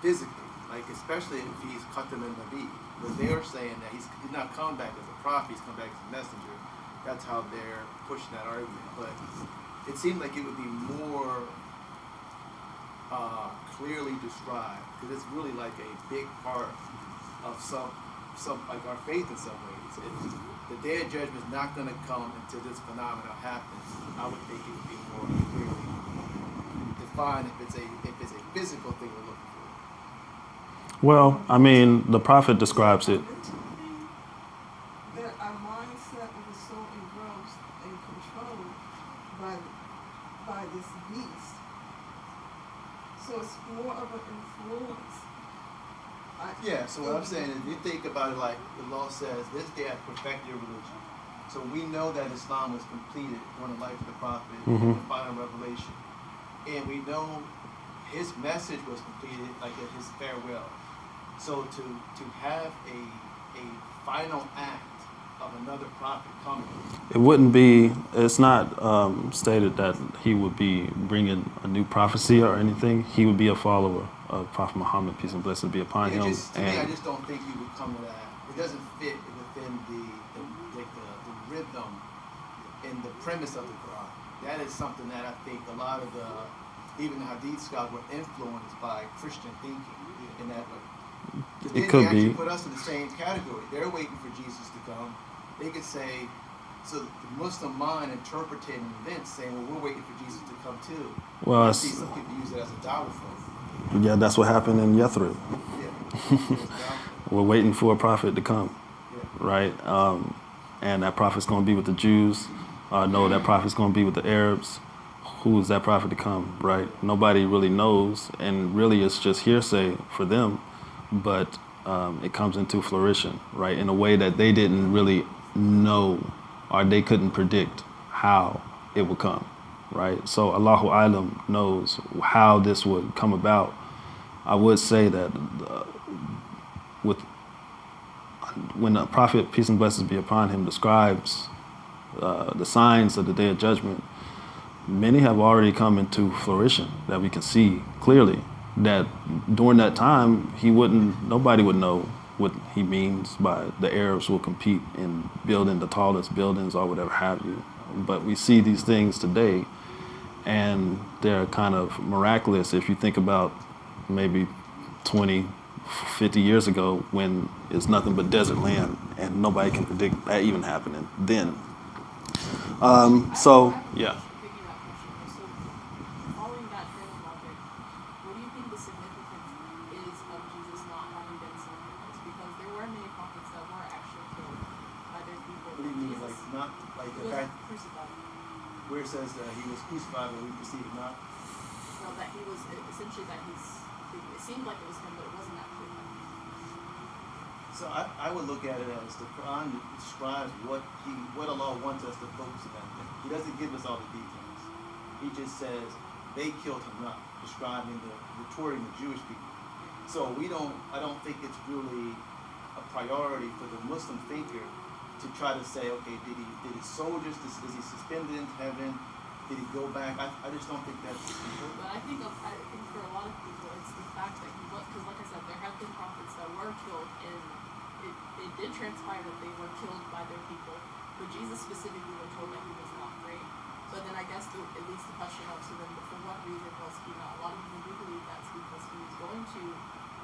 physically, like especially if he's Khatam al-Nabi. But they're saying that he's not coming back as a prophet, he's coming back as a messenger. That's how they're pushing that argument. But it seemed like it would be more clearly described, because it's really like a big part of some like our faith in some ways. The day of judgment is not going to come until this phenomenon happens. I would think it would be more clearly defined if it's a physical thing we're looking for. well, I mean, the prophet describes it. That our mindset is so engrossed and controlled by this beast. So it's more of an influence. Yeah, so what I'm saying is, you think about it like the law says, this day I perfect your religion. So we know that Islam was completed during the life of the Prophet, in the final revelation. And we know his message was completed, like at his farewell. So to have a final act of another prophet coming. It wouldn't be. It's not stated that he would be bringing a new prophecy or anything. He would be a follower of Prophet Muhammad, peace and blessings be upon him. To me, I just don't think you would come to that. It doesn't fit within the rhythm and the premise of the Quran. That is something that I think a lot of even the Hadith scholars were influenced by Christian thinking in that way. Because It could they actually be. put us in the same category. They're waiting for Jesus to come. They could say, so the Muslim mind interpreting events saying, well, we're waiting for Jesus to come too. Well, I it's- see some people use it as a dawah phone. Yeah, that's what happened in Yathrib. Yeah. We're waiting for a prophet to come, Yeah. right? And that prophet's going to be with the Jews. No, that prophet's going to be with the Arabs. Who is that prophet to come, right? Nobody really knows, and really it's just hearsay for them, but it comes into fruition, right, in a way that they didn't really know or they couldn't predict how it would come, right? So Allahu Alam knows how this would come about. I would say that when the Prophet, peace and blessings be upon him, describes the signs of the Day of Judgment, many have already come into fruition that we can see clearly. That during that time, nobody would know what he means by the Arabs will compete in building the tallest buildings or whatever have you. But we see these things today, and they're kind of miraculous if you think about maybe 20, 50 years ago when it's nothing but desert land and nobody can predict that even happening then. So, yeah. So, following that train of logic, what do you think the significance is of Jesus not having been sacrificed? Because there were many prophets that were actually killed by their people. What do you mean, like not like the was fact crucified? where it says that he was crucified but we perceive it not? No, that he was essentially it seemed like it was him, but it wasn't actually him. So I would look at it as the Quran describes what Allah wants us to focus on. He doesn't give us all the details. He just says they killed him not, describing retorting the Jewish people. So I don't think it's really a priority for the Muslim thinker to try to say, okay, did his soldiers, is he suspended in heaven? Did he go back? I just don't think that's important. But I think for a lot of people, it's the fact that he was, because like I said, there have been prophets that were killed, and it did transpire that they were killed by their people. But Jesus specifically was told that he was not great. But then I guess it leads the question of, so then for what reason was he not? A lot of people do believe that's because he was going to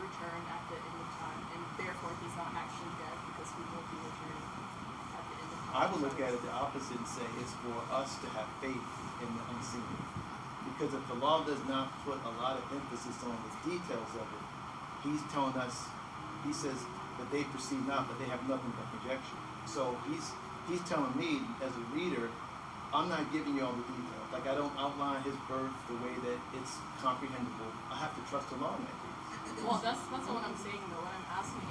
return at the end of time, and therefore he's not actually dead because he will be returning at the end of time. I would look at it the opposite and say it's for us to have faith in the unseen. Because if the law does not put a lot of emphasis on the details of it, he's telling us, he says that they perceive not, but they have nothing but projection. So he's telling me as a reader, I'm not giving you all the details. Like I don't outline his birth the way that it's comprehensible. I have to trust along that case. Well, that's not what I'm saying though. What I'm asking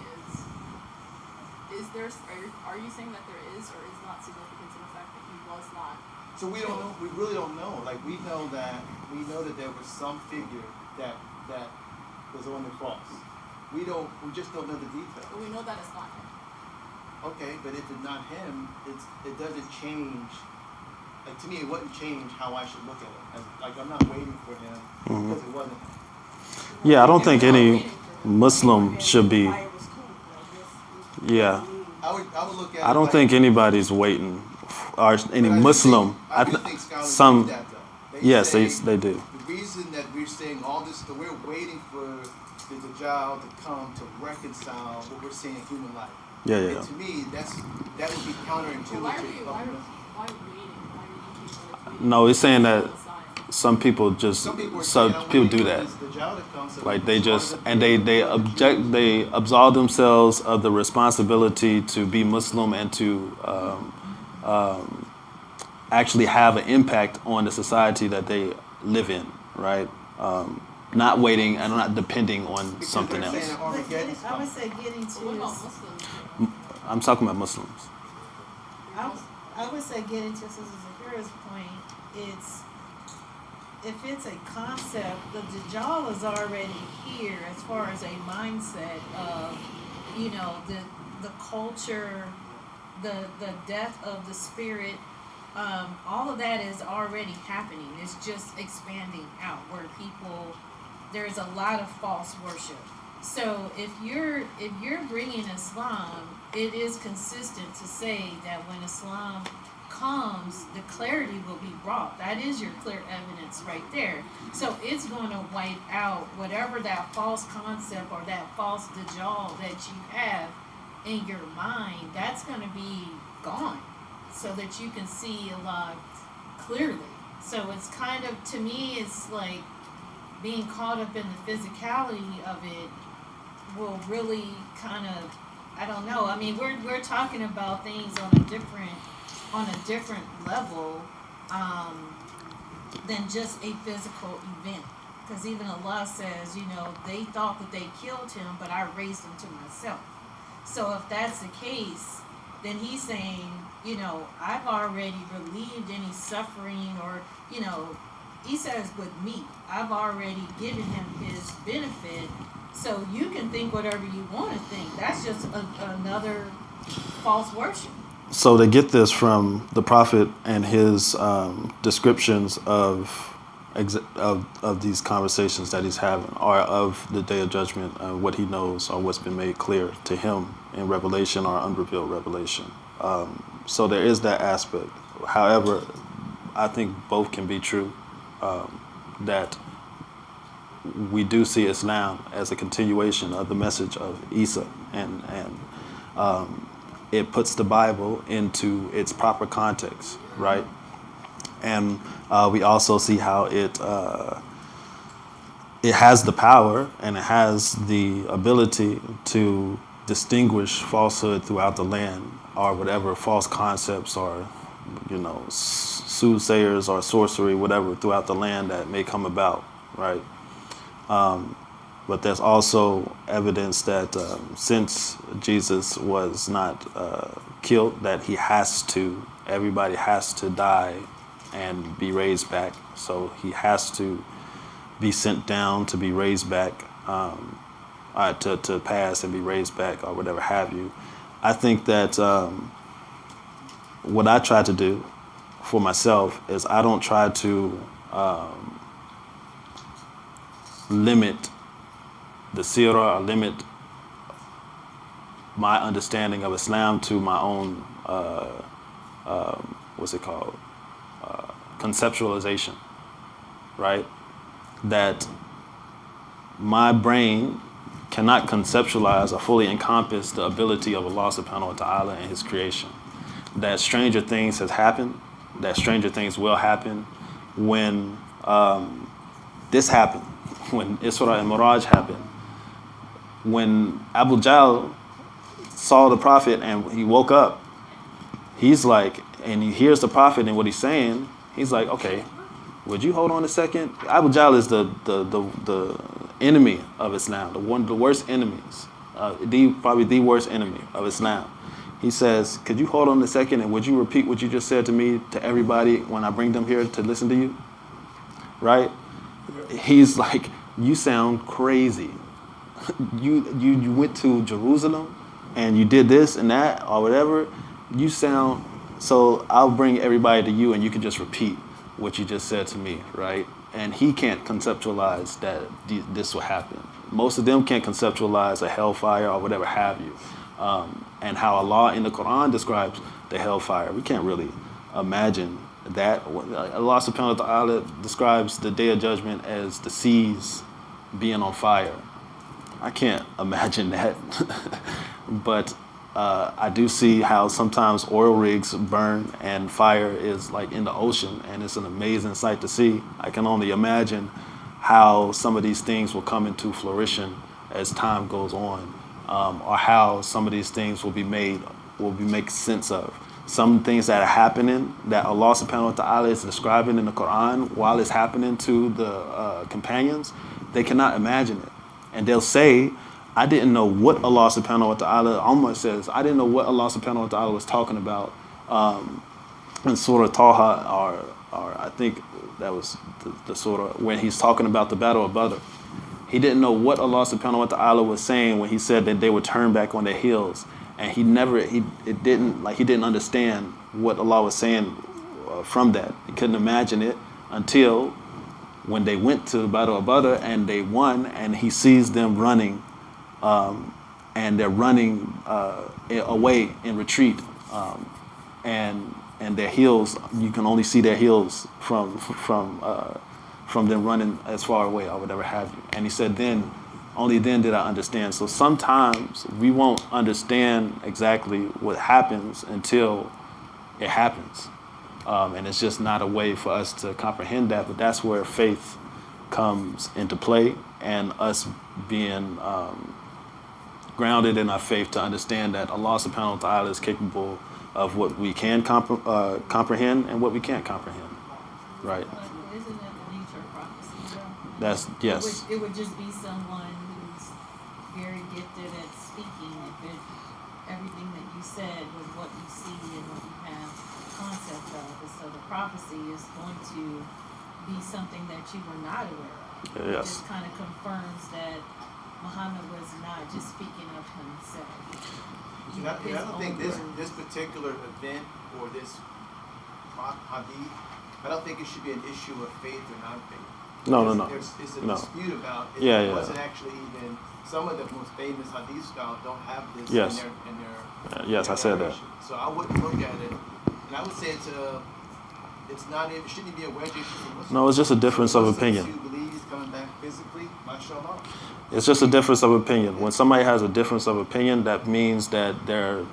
is there, are you saying that there is or is not significance in the fact that he was not? So we don't know. We really don't know. Like we know that there was some figure that was on the cross. We just don't know the details. But we know that it's not him. Okay, but if it's not him, it doesn't change. Like to me, it wouldn't change how I should look at it. Like I'm not waiting for him because it wasn't him. Yeah, I don't think any Muslim should be. Yeah, I would look at. I don't think anybody's waiting, or any Muslim. I do think scholars some. do that though. Yes, say they do. The reason that we're saying all this, that we're waiting for the Dajjal to come to reconcile what we're seeing in human life. Yeah. And to me, that would be counterintuitive. So why waiting? Why did you keep waiting? No, it's saying that some people just people do that. Like they just and they absolve themselves of the responsibility to be Muslim and to actually have an impact on the society that they live in, right? Not waiting and not depending on something else. I would say getting But what about to Muslims? I'm talking about Muslims. I would say getting to Sister Zahira's point, if it's a concept, the Dajjal is already here as far as a mindset of, the culture, the death of the spirit, all of that is already happening. It's just expanding out where there's a lot of false worship. So if you're bringing Islam, it is consistent to say that when Islam comes, the clarity will be brought. That is your clear evidence right there. So it's going to wipe out whatever that false concept or that false Dajjal that you have in your mind. That's going to be gone, so that you can see Allah clearly. So it's kind of, to me, it's like being caught up in the physicality of it will really kind of, I don't know. I mean, we're talking about things on a different level than just a physical event. Because even Allah says, they thought that they killed him, but I raised him to myself. So if that's the case, then he's saying, I've already relieved any suffering, or, he says with me, I've already given him his benefit. So you can think whatever you want to think. That's just another false worship. So to get this from the Prophet and his descriptions of these conversations that he's having, or of the Day of Judgment, what he knows or what's been made clear to him in revelation or unrevealed revelation. So there is that aspect. However, I think both can be true. That we do see Islam as a continuation of the message of Isa, and it puts the Bible into its proper context, right? And we also see how it has the power and it has the ability to distinguish falsehood throughout the land, or whatever false concepts or soothsayers or sorcery, whatever, throughout the land that may come about, right? But there's also evidence that since Jesus was not killed, that everybody has to die and be raised back. So he has to be sent down to be raised back. to pass and be raised back or whatever have you. I think that what I try to do for myself is I don't try to limit the seerah or limit my understanding of Islam to my own, what's it called, conceptualization, right? That my brain cannot conceptualize or fully encompass the ability of Allah subhanahu wa ta'ala and his creation. That stranger things has happened, that stranger things will happen when this happened, when Isra and Miraj happened. When Abu Jahl saw the Prophet and he woke up, he's like, and he hears the Prophet and what he's saying, he's like, okay, would you hold on a second? Abu Jahl is the enemy of Islam, one of the worst enemies, probably the worst enemy of Islam. He says, could you hold on a second and would you repeat what you just said to me, to everybody when I bring them here to listen to you? Right? He's like, you sound crazy. You went to Jerusalem and you did this and that or whatever. You sound, so I'll bring everybody to you and you can just repeat what you just said to me, right? And he can't conceptualize that this will happen. Most of them can't conceptualize a hellfire or whatever have you. And how Allah in the Quran describes the hellfire. We can't really imagine that. Allah subhanahu wa ta'ala describes the day of judgment as the seas being on fire. I can't imagine that. But I do see how sometimes oil rigs burn and fire is like in the ocean, and it's an amazing sight to see. I can only imagine how some of these things will come into fruition as time goes on, or how some of these things will be made sense of. Some things that are happening that Allah subhanahu wa ta'ala is describing in the Quran while it's happening to the companions, they cannot imagine it. And they'll say, I didn't know what Allah subhanahu wa ta'ala, Umar says, I didn't know what Allah subhanahu wa ta'ala was talking about in Surah Taha, or I think that was the surah, when he's talking about the Battle of Badr. He didn't know what Allah subhanahu wa ta'ala was saying when he said that they would turn back on their heels. And he didn't understand what Allah was saying from that. He couldn't imagine it until when they went to the Battle of Badr and they won, and he sees them running, and they're running away in retreat, and their heels, you can only see their heels from them running as far away or whatever have you. And he said, only then did I understand. So sometimes we won't understand exactly what happens until it happens. And it's just not a way for us to comprehend that, but that's where faith comes into play, and us being grounded in our faith to understand that Allah subhanahu wa ta'ala is capable of what we can comprehend and what we can't comprehend. Right? Isn't that the nature of prophecy, though? That's, yes. It would just be someone who's very gifted at speaking if everything that you said was what you see and what you have concept of. And so the prophecy is going to be something that you were not aware of. Yes. It just kind of confirms that Muhammad was not just speaking of himself. I don't think this particular event or this hadith, I don't think it should be an issue of faith or non-faith. No. It's a dispute about it. Yeah, It wasn't actually even, some of the most famous hadith scholars don't have this Yes. in their Yes, I said that. narration. So I wouldn't look at it, and I would say it's not, it shouldn't be a wedge issue for Muslims. No, it's just a difference of opinion. Muslims who believe he's coming back physically, mashallah. It's just a difference of opinion. When somebody has a difference of opinion, that means that there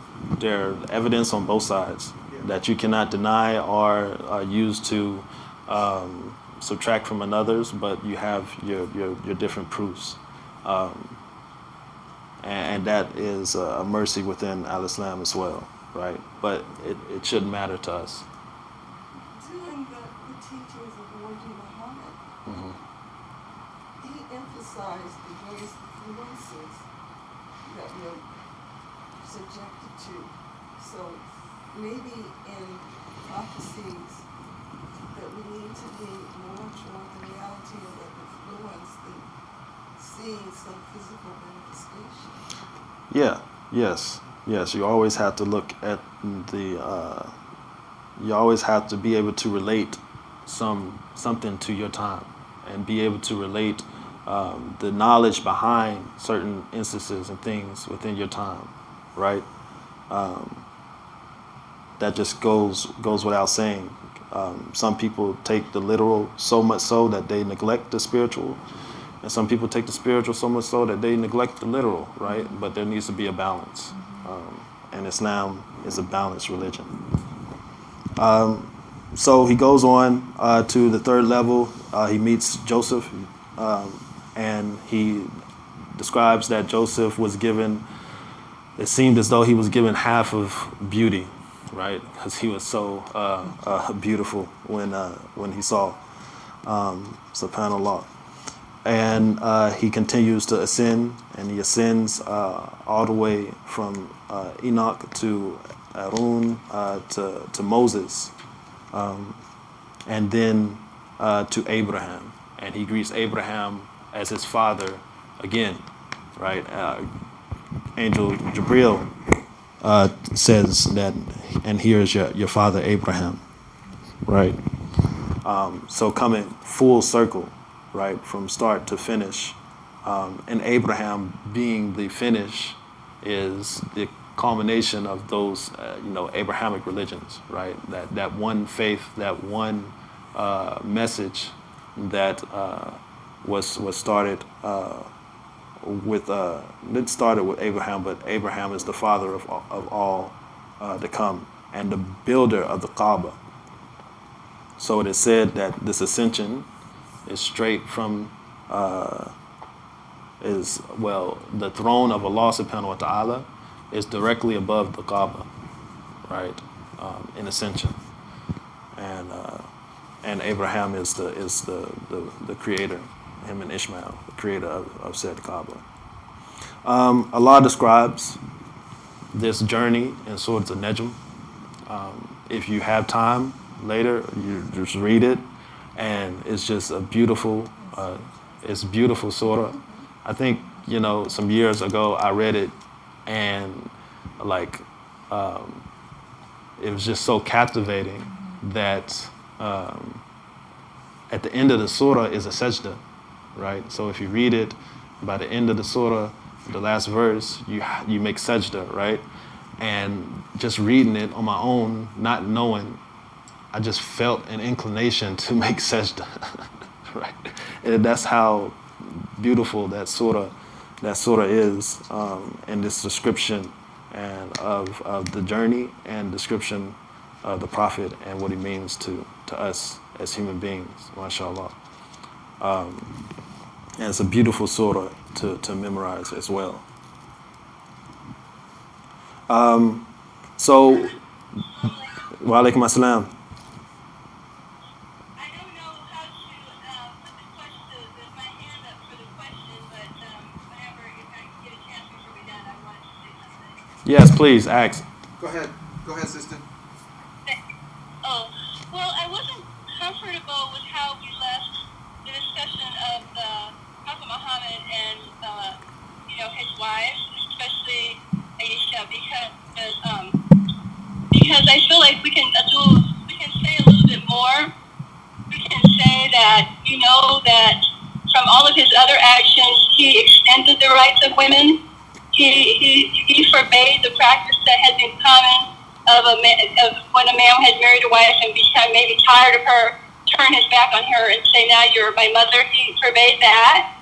evidence on both sides that you cannot deny or use to subtract from another's, but you have your different proofs. And that is a mercy within Al-Islam as well, right? But it shouldn't matter to us. During the teachings of Muhammad, he emphasized the various influences that we're subjected to. So maybe in prophecies that we need to be more toward the reality of the influence, the seeing some physical manifestation. Yeah. Yes. Yes. You always have to look at the. You always have to be able to relate something to your time, and be able to relate the knowledge behind certain instances and things within your time, right? That just goes without saying. Some people take the literal so much so that they neglect the spiritual, and some people take the spiritual so much so that they neglect the literal, right? But there needs to be a balance, and Islam is a balanced religion. So he goes on to the third level. He meets Joseph, and he describes that Joseph was given. It seemed as though he was given half of beauty, right? Because he was so beautiful when he saw, subhanallah. And he continues to ascend, and he ascends all the way from Enoch to Aaron to Moses, and then to Abraham. And he greets Abraham as his father again, right? Angel Jibril says that, and here is your father Abraham, right? So coming full circle, right, from start to finish, and Abraham being the finish is the culmination of those, Abrahamic religions, right? That one faith, that one message that was started with. It started with Abraham, but Abraham is the father of all to come, and the builder of the Kaaba. So it is said that this ascension is straight from the throne of Allah subhanahu wa ta'ala is directly above the Kaaba, right? In ascension, and Abraham is the creator, him and Ishmael, the creator of said Kaaba. Allah describes this journey in Surah An-Najm. If you have time later, you just read it, and it's just a beautiful, it's beautiful surah. I think some years ago I read it, and it was just so captivating that at the end of the surah is a sajda, right? So if you read it, by the end of the surah, the last verse, you make sajda, right? And just reading it on my own, not knowing, I just felt an inclination to make sajda, right? And that's how beautiful that surah is, in this description and of the journey and description of the Prophet and what he means to us as human beings, mashallah. And it's a beautiful surah to memorize as well. So, wa alaikum assalam. I don't know how to put the question, there's my hand up for the question, but whenever, if I get a chance before we're done, I wanted to say something. Yes, please, ask. Go ahead, sister. Oh, well, I wasn't comfortable with how we left the discussion of the Prophet Muhammad and, his wife, especially Aisha, because I feel like we can say a little bit more. We can say that, that from all of his other actions, he extended the rights of women. He forbade the practice that has been common of when a man had married a wife and become maybe tired of her, turn his back on her and say, now you're my mother. He forbade that.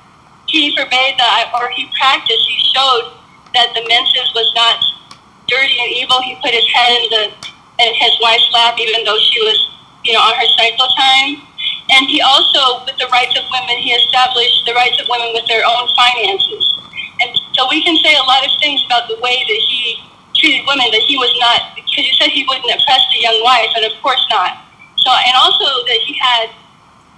He forbade that, or he practiced, he showed that the menses was not dirty and evil. He put his head in his wife's lap, even though she was, on her cycle time. And he also, with the rights of women, he established the rights of women with their own finances. And so we can say a lot of things about the way that he treated women, that he was not, because you said he wouldn't oppress the young wife, and of course not. So, and also that he had,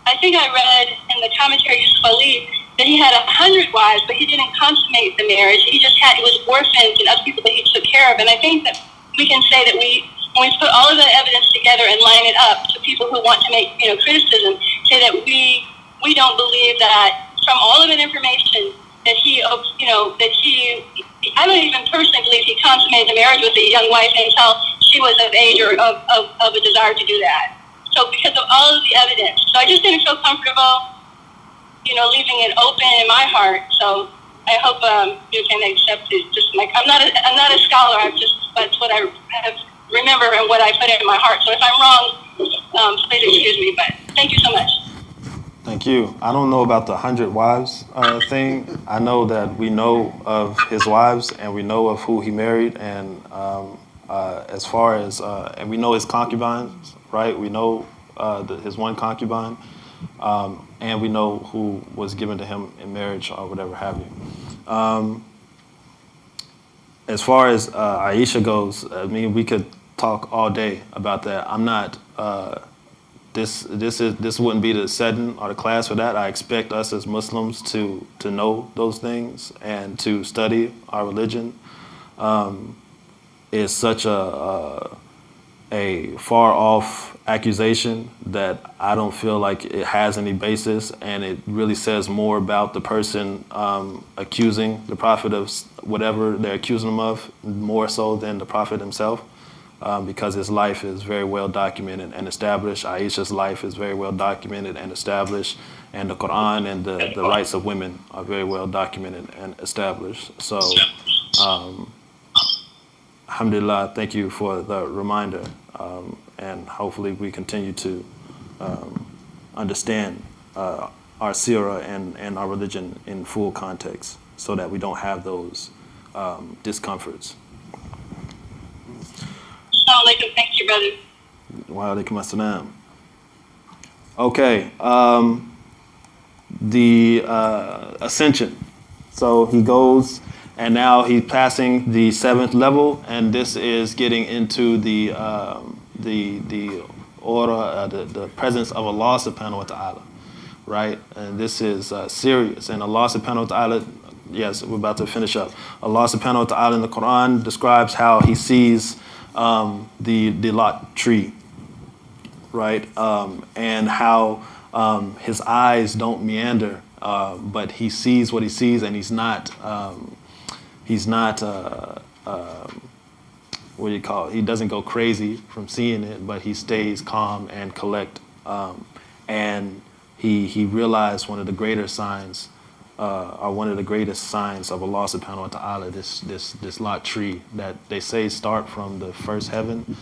I think I read in the commentary, Yusuf Ali, that he had 100 wives, but he didn't consummate the marriage. It was orphans and other people that he took care of. And I think that we can say that when we put all of that evidence together and line it up to people who want to make, criticism, say that we don't believe that from all of the information that he, I don't even personally believe he consummated the marriage with the young wife until she was of age or of a desire to do that. So because of all of the evidence, so I just didn't feel comfortable, leaving it open in my heart. So I hope you can accept it. Just like I'm not a scholar. That's what I have remember and what I put in my heart. So if I'm wrong, please excuse me. But thank you so much. Thank you. I don't know about the 100 wives thing. I know that we know of his wives and we know of who he married, and as far as and we know his concubines, right? We know his one concubine, and we know who was given to him in marriage or whatever have you. As far as Aisha goes, I mean, we could talk all day about that. I'm not. This wouldn't be the setting or the class for that. I expect us as Muslims to know those things and to study our religion. It's such a far off accusation that I don't feel like it has any basis, and it really says more about the person accusing the Prophet of whatever they're accusing him of, more so than the Prophet himself. Because his life is very well documented and established. Aisha's life is very well documented and established. And the Quran and the rights of women are very well documented and established. So, alhamdulillah, thank you for the reminder. And hopefully we continue to understand our seerah and our religion in full context so that we don't have those discomforts. Thank you, brother. Wa alaikum assalam. Okay, the ascension. So he goes, and now he's passing the 7th level, and this is getting into the aura, the presence of Allah subhanahu wa ta'ala, right? And this is serious. And Allah subhanahu wa ta'ala, yes, we're about to finish up. Allah subhanahu wa ta'ala in the Quran describes how he sees the lot tree, right? And how his eyes don't meander, but he sees what he sees, and he's not what do you call it? He doesn't go crazy from seeing it, but he stays calm and collect. And he realized one of the greater signs, or one of the greatest signs of Allah subhanahu wa ta'ala, this lot tree that they say start from the first heaven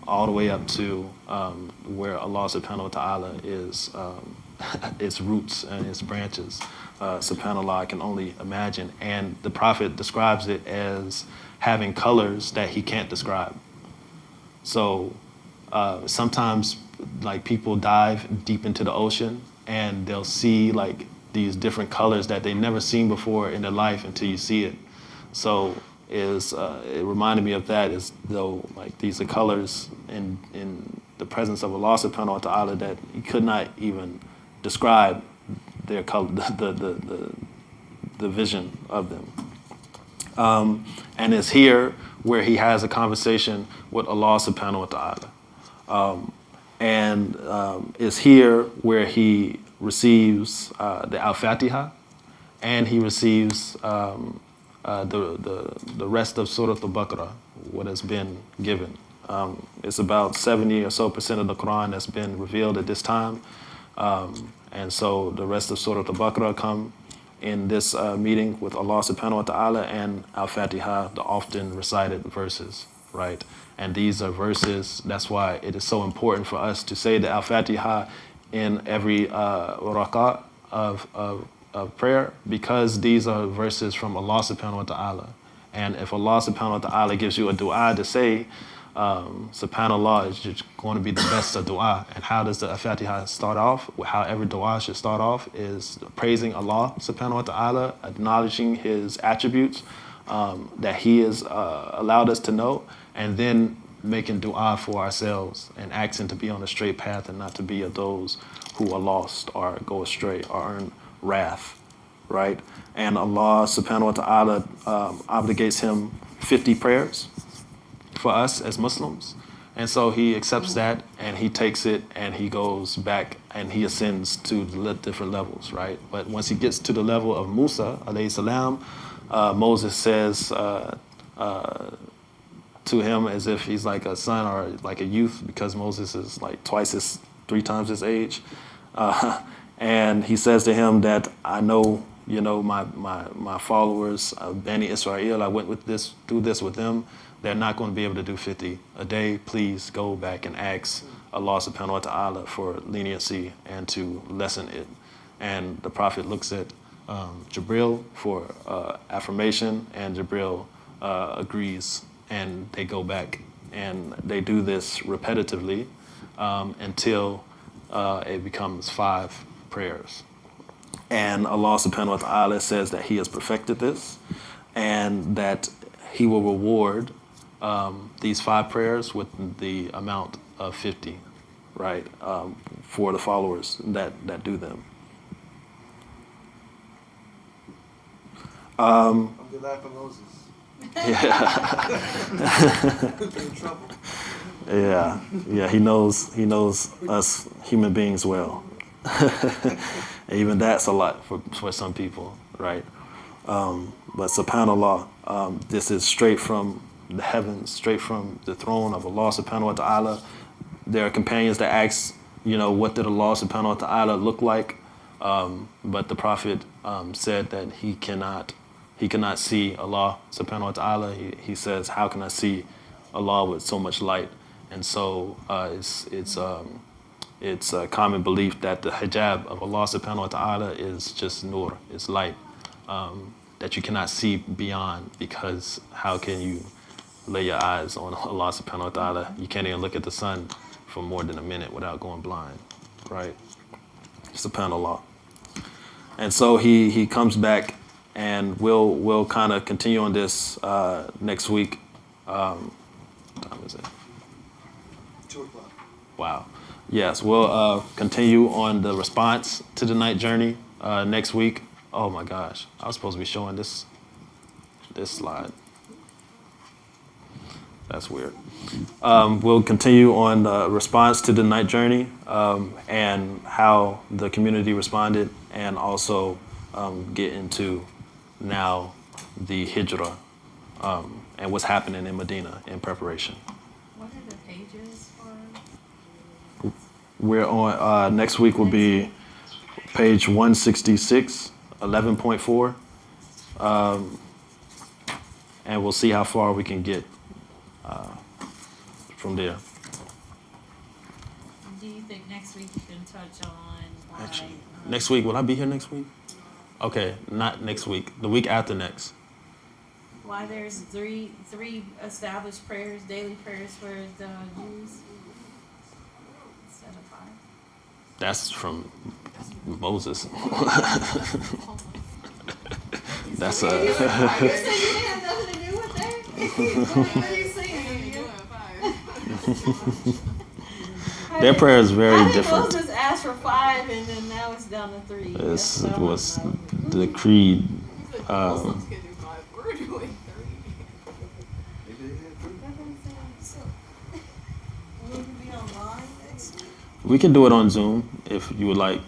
all the way up to where Allah subhanahu wa ta'ala is, its roots and its branches. Subhanallah, I can only imagine. And the Prophet describes it as having colors that he can't describe. So sometimes like people dive deep into the ocean and they'll see like these different colors that they never seen before in their life until you see it. So it reminded me of that, as though like these are colors in the presence of Allah subhanahu wa ta'ala that he could not even describe their color, the vision of them. And it's here where he has a conversation with Allah subhanahu wa ta'ala. And it's here where he receives the Al-Fatiha, and he receives the rest of Surah Al-Baqarah, what has been given. It's about 70% or so of the Quran that's been revealed at this time. And so the rest of Surah Al-Baqarah come in this meeting with Allah subhanahu wa ta'ala, and Al-Fatiha, the often recited verses, right? And these are verses, that's why it is so important for us to say the Al-Fatiha in every rak'ah of prayer, because these are verses from Allah subhanahu wa ta'ala. And if Allah subhanahu wa ta'ala gives you a dua to say, subhanallah is just going to be the best of dua. And how does the Fatiha start off? How every dua should start off is praising Allah subhanahu wa ta'ala, acknowledging his attributes that he has allowed us to know, and then making dua for ourselves and asking to be on the straight path and not to be of those who are lost or go astray or earn wrath, right? And Allah subhanahu wa ta'ala obligates him 50 prayers for us as Muslims. And so he accepts that, and he takes it, and he goes back, and he ascends to the different levels, right? But once he gets to the level of Musa, alayhi salam, Moses says to him as if he's like a son or like a youth, because Moses is like three times his age. And he says to him that I know, my followers, Bani Israel, I went through this with them. They're not going to be able to do 50 a day. Please go back and ask Allah subhanahu wa ta'ala for leniency and to lessen it. And the Prophet looks at Jibril for affirmation, and Jibril agrees, and they go back and they do this repetitively until it becomes 5 prayers. And Allah subhanahu wa ta'ala says that he has perfected this, and that he will reward these 5 prayers with the amount of 50, right, for the followers that do them. I'm glad for Moses. In trouble. Yeah, he knows us human beings well. Even that's a lot for some people, right? But subhanAllah, this is straight from the heavens, straight from the throne of Allah subhanahu wa ta'ala. There are companions that ask, what did Allah subhanahu wa ta'ala look like? But the Prophet said that he cannot see Allah subhanahu wa ta'ala. He says, how can I see Allah with so much light? And so it's a common belief that the hijab of Allah subhanahu wa ta'ala is just nur, it's light, that you cannot see beyond, because how can you lay your eyes on Allah subhanahu wa ta'ala? You can't even look at the sun for more than a minute without going blind, right? Subhanallah. And so he comes back, and we'll kind of continue on this next week. What time is it? 2 o'clock. Wow. Yes, we'll continue on the response to the night journey next week. Oh my gosh, I was supposed to be showing this slide. That's weird. We'll continue on the response to the night journey and how the community responded, and also get into now the hijrah and what's happening in Medina in preparation. What are the pages for? We're on, next week will be page 166, 11.4. And we'll see how far we can get from there. Do you think next week you can touch on why? Actually, next week, will I be here next week? Okay, not next week, the week after next. Why there's three established prayers, daily prayers for the Jews instead of 5? That's from Moses. That's You said you didn't have nothing to do with that? What are you saying? Their prayer is very different. Moses asked for 5, and then now it's down to 3. This was the creed. Muslims can do 5. We're doing 3. So, will you be online next week? We can do it on Zoom if you would like.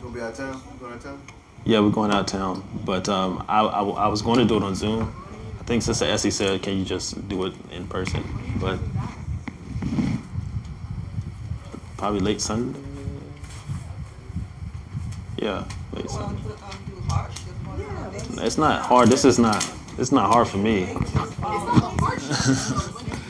Gonna be out of town? Going out of town? Yeah, we're going out of town, but I was going to do it on Zoom. I think Sister Essie said, can you just do it in person? But probably late Sunday. Yeah, late Sunday. It's not hard. It's not hard for me. It's not the hardship.